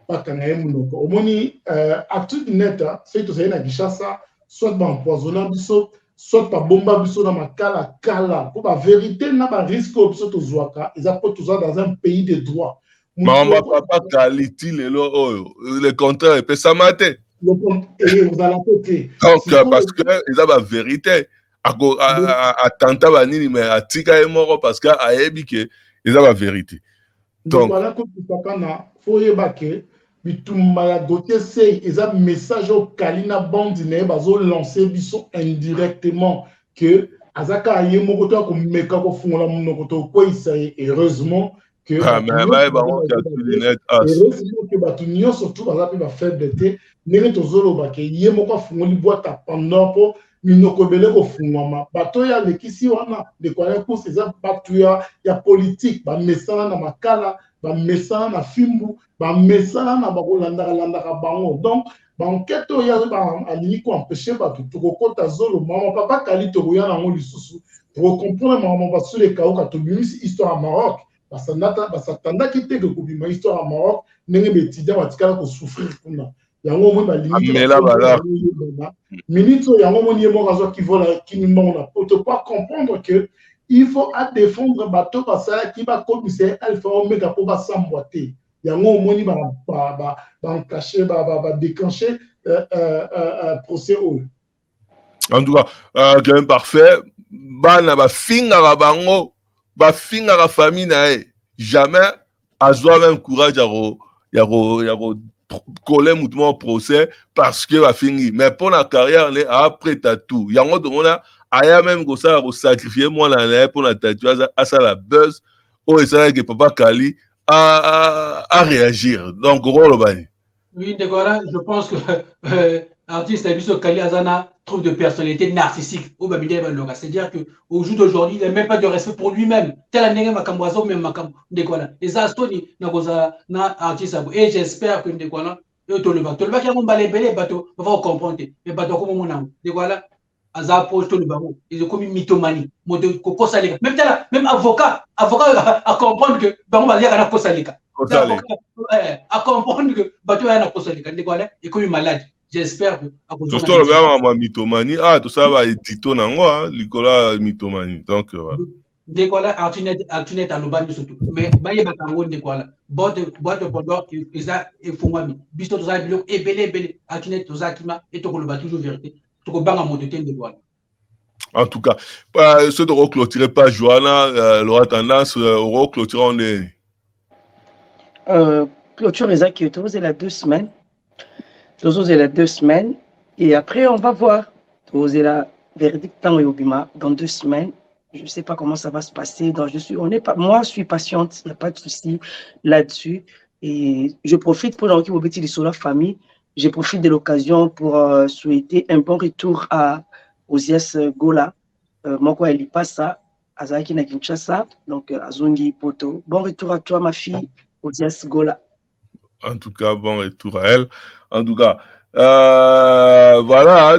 bakanga munoko omoni actu net c'est tout ça na Kinshasa soit ba empoisonner biso soit ba bomba biso na makala kala pour ba vérité na ba risque biso to zwaka ils apportent tout ça dans un pays de droit. Maman papa qualité le contraire peut ça mater. Vous allez côté. Donc parce que ils ont la vérité. À tanta banini mais à tika et moro parce que à ebi que ils ont la vérité. Donc voilà que tu peux na foyer baké bitumba ya Gauthier Sei ils ont message au Kalina bandi ne bazo lancer biso indirectement que azaka aye moko to ko meka ko fungola munoko to ko isaye heureusement que heureusement que batunyo surtout bazapi ba faiblesse nenge tozoloba ke ye moko fungoli boîte pendant po minoko bele ko fungwama bato ya lekisi wana de kwa course eza bato ya politique ba mesana na makala ba mesana na fimbu ba mesana na bakolanda bango donc ba enquête ya ba alingi ko empêcher bato to kokota zolo mama papa kali to ya na ngoli susu pour comprendre mama ba sur les kaoka to bimisi histoire à Maroc basatanda ki te ko bima histoire à Maroc nenge betidia batikala ko souffrir kuna yango mo ba limite minute yango mo niemo razo ki vola ki ni mona pour te pas comprendre que il faut à défendre bateau basala ki ba commissaire alpha omega pour ba samboiter yango mo ni ba cacher ba déclencher procès au en tout cas quand même parfait bana ba finga bango ba finga la famille nae jamais azwa même courage ya coller mutuellement procès parce que va finir mais pour la carrière les après tout yango demona aya même ko ça sacrifier moi la pour la tatouage à ça la buzz ou ça que papa Kali à réagir donc rôle bani oui d'accord je pense que artiste Abisso Kali Azana trouve de personnalité narcissique au Babidé Baloga. C'est-à-dire qu'au jour d'aujourd'hui, il n'a même pas de respect pour lui-même. Tel un nègre Makamboazo, même Makam Dekola. Et ça, Stony, na artiste. Et j'espère que Dekola, et Toluba, qui a mon balai belé, bateau, va comprendre. Mais bateau comme mon âme. Dekola, Aza approche Toluba, ils ont commis mythomanie. Même avocat à comprendre que Baron Balia a Kosalika. À comprendre que bateau a Kosalika. Dekola, est comme malade. J'espère que surtout le gars ma mythomanie tout ça va édito nango Nicolas mythomanie donc voilà Dekola Artunet à l'Obani surtout mais baye batango Dekola boîte pendant ils a efungwami biso to za bilo ebele Artunet to za kima et to koloba toujours vérité to ko banga motote Dekola en tout cas ceux de reclôturer pas Joanna l'aura tendance reclôturer on est clôture les acquis c'est la 2 semaines. C'est la 2 semaines et après on va voir. C'est la verdict dans 2 semaines. Je ne sais pas comment ça va se passer. Donc moi je suis patiente, il n'y a pas de souci là-dessus. Et je profite pour l'enquête de la famille. Je profite de l'occasion pour souhaiter un bon retour à Ozias Gola. Moko elle passe ça, Azaki na Kinshasa, donc Azungi Poto. Bon retour à toi ma fille, Ozias Gola. En tout cas, bon retour à elle. En tout cas, voilà,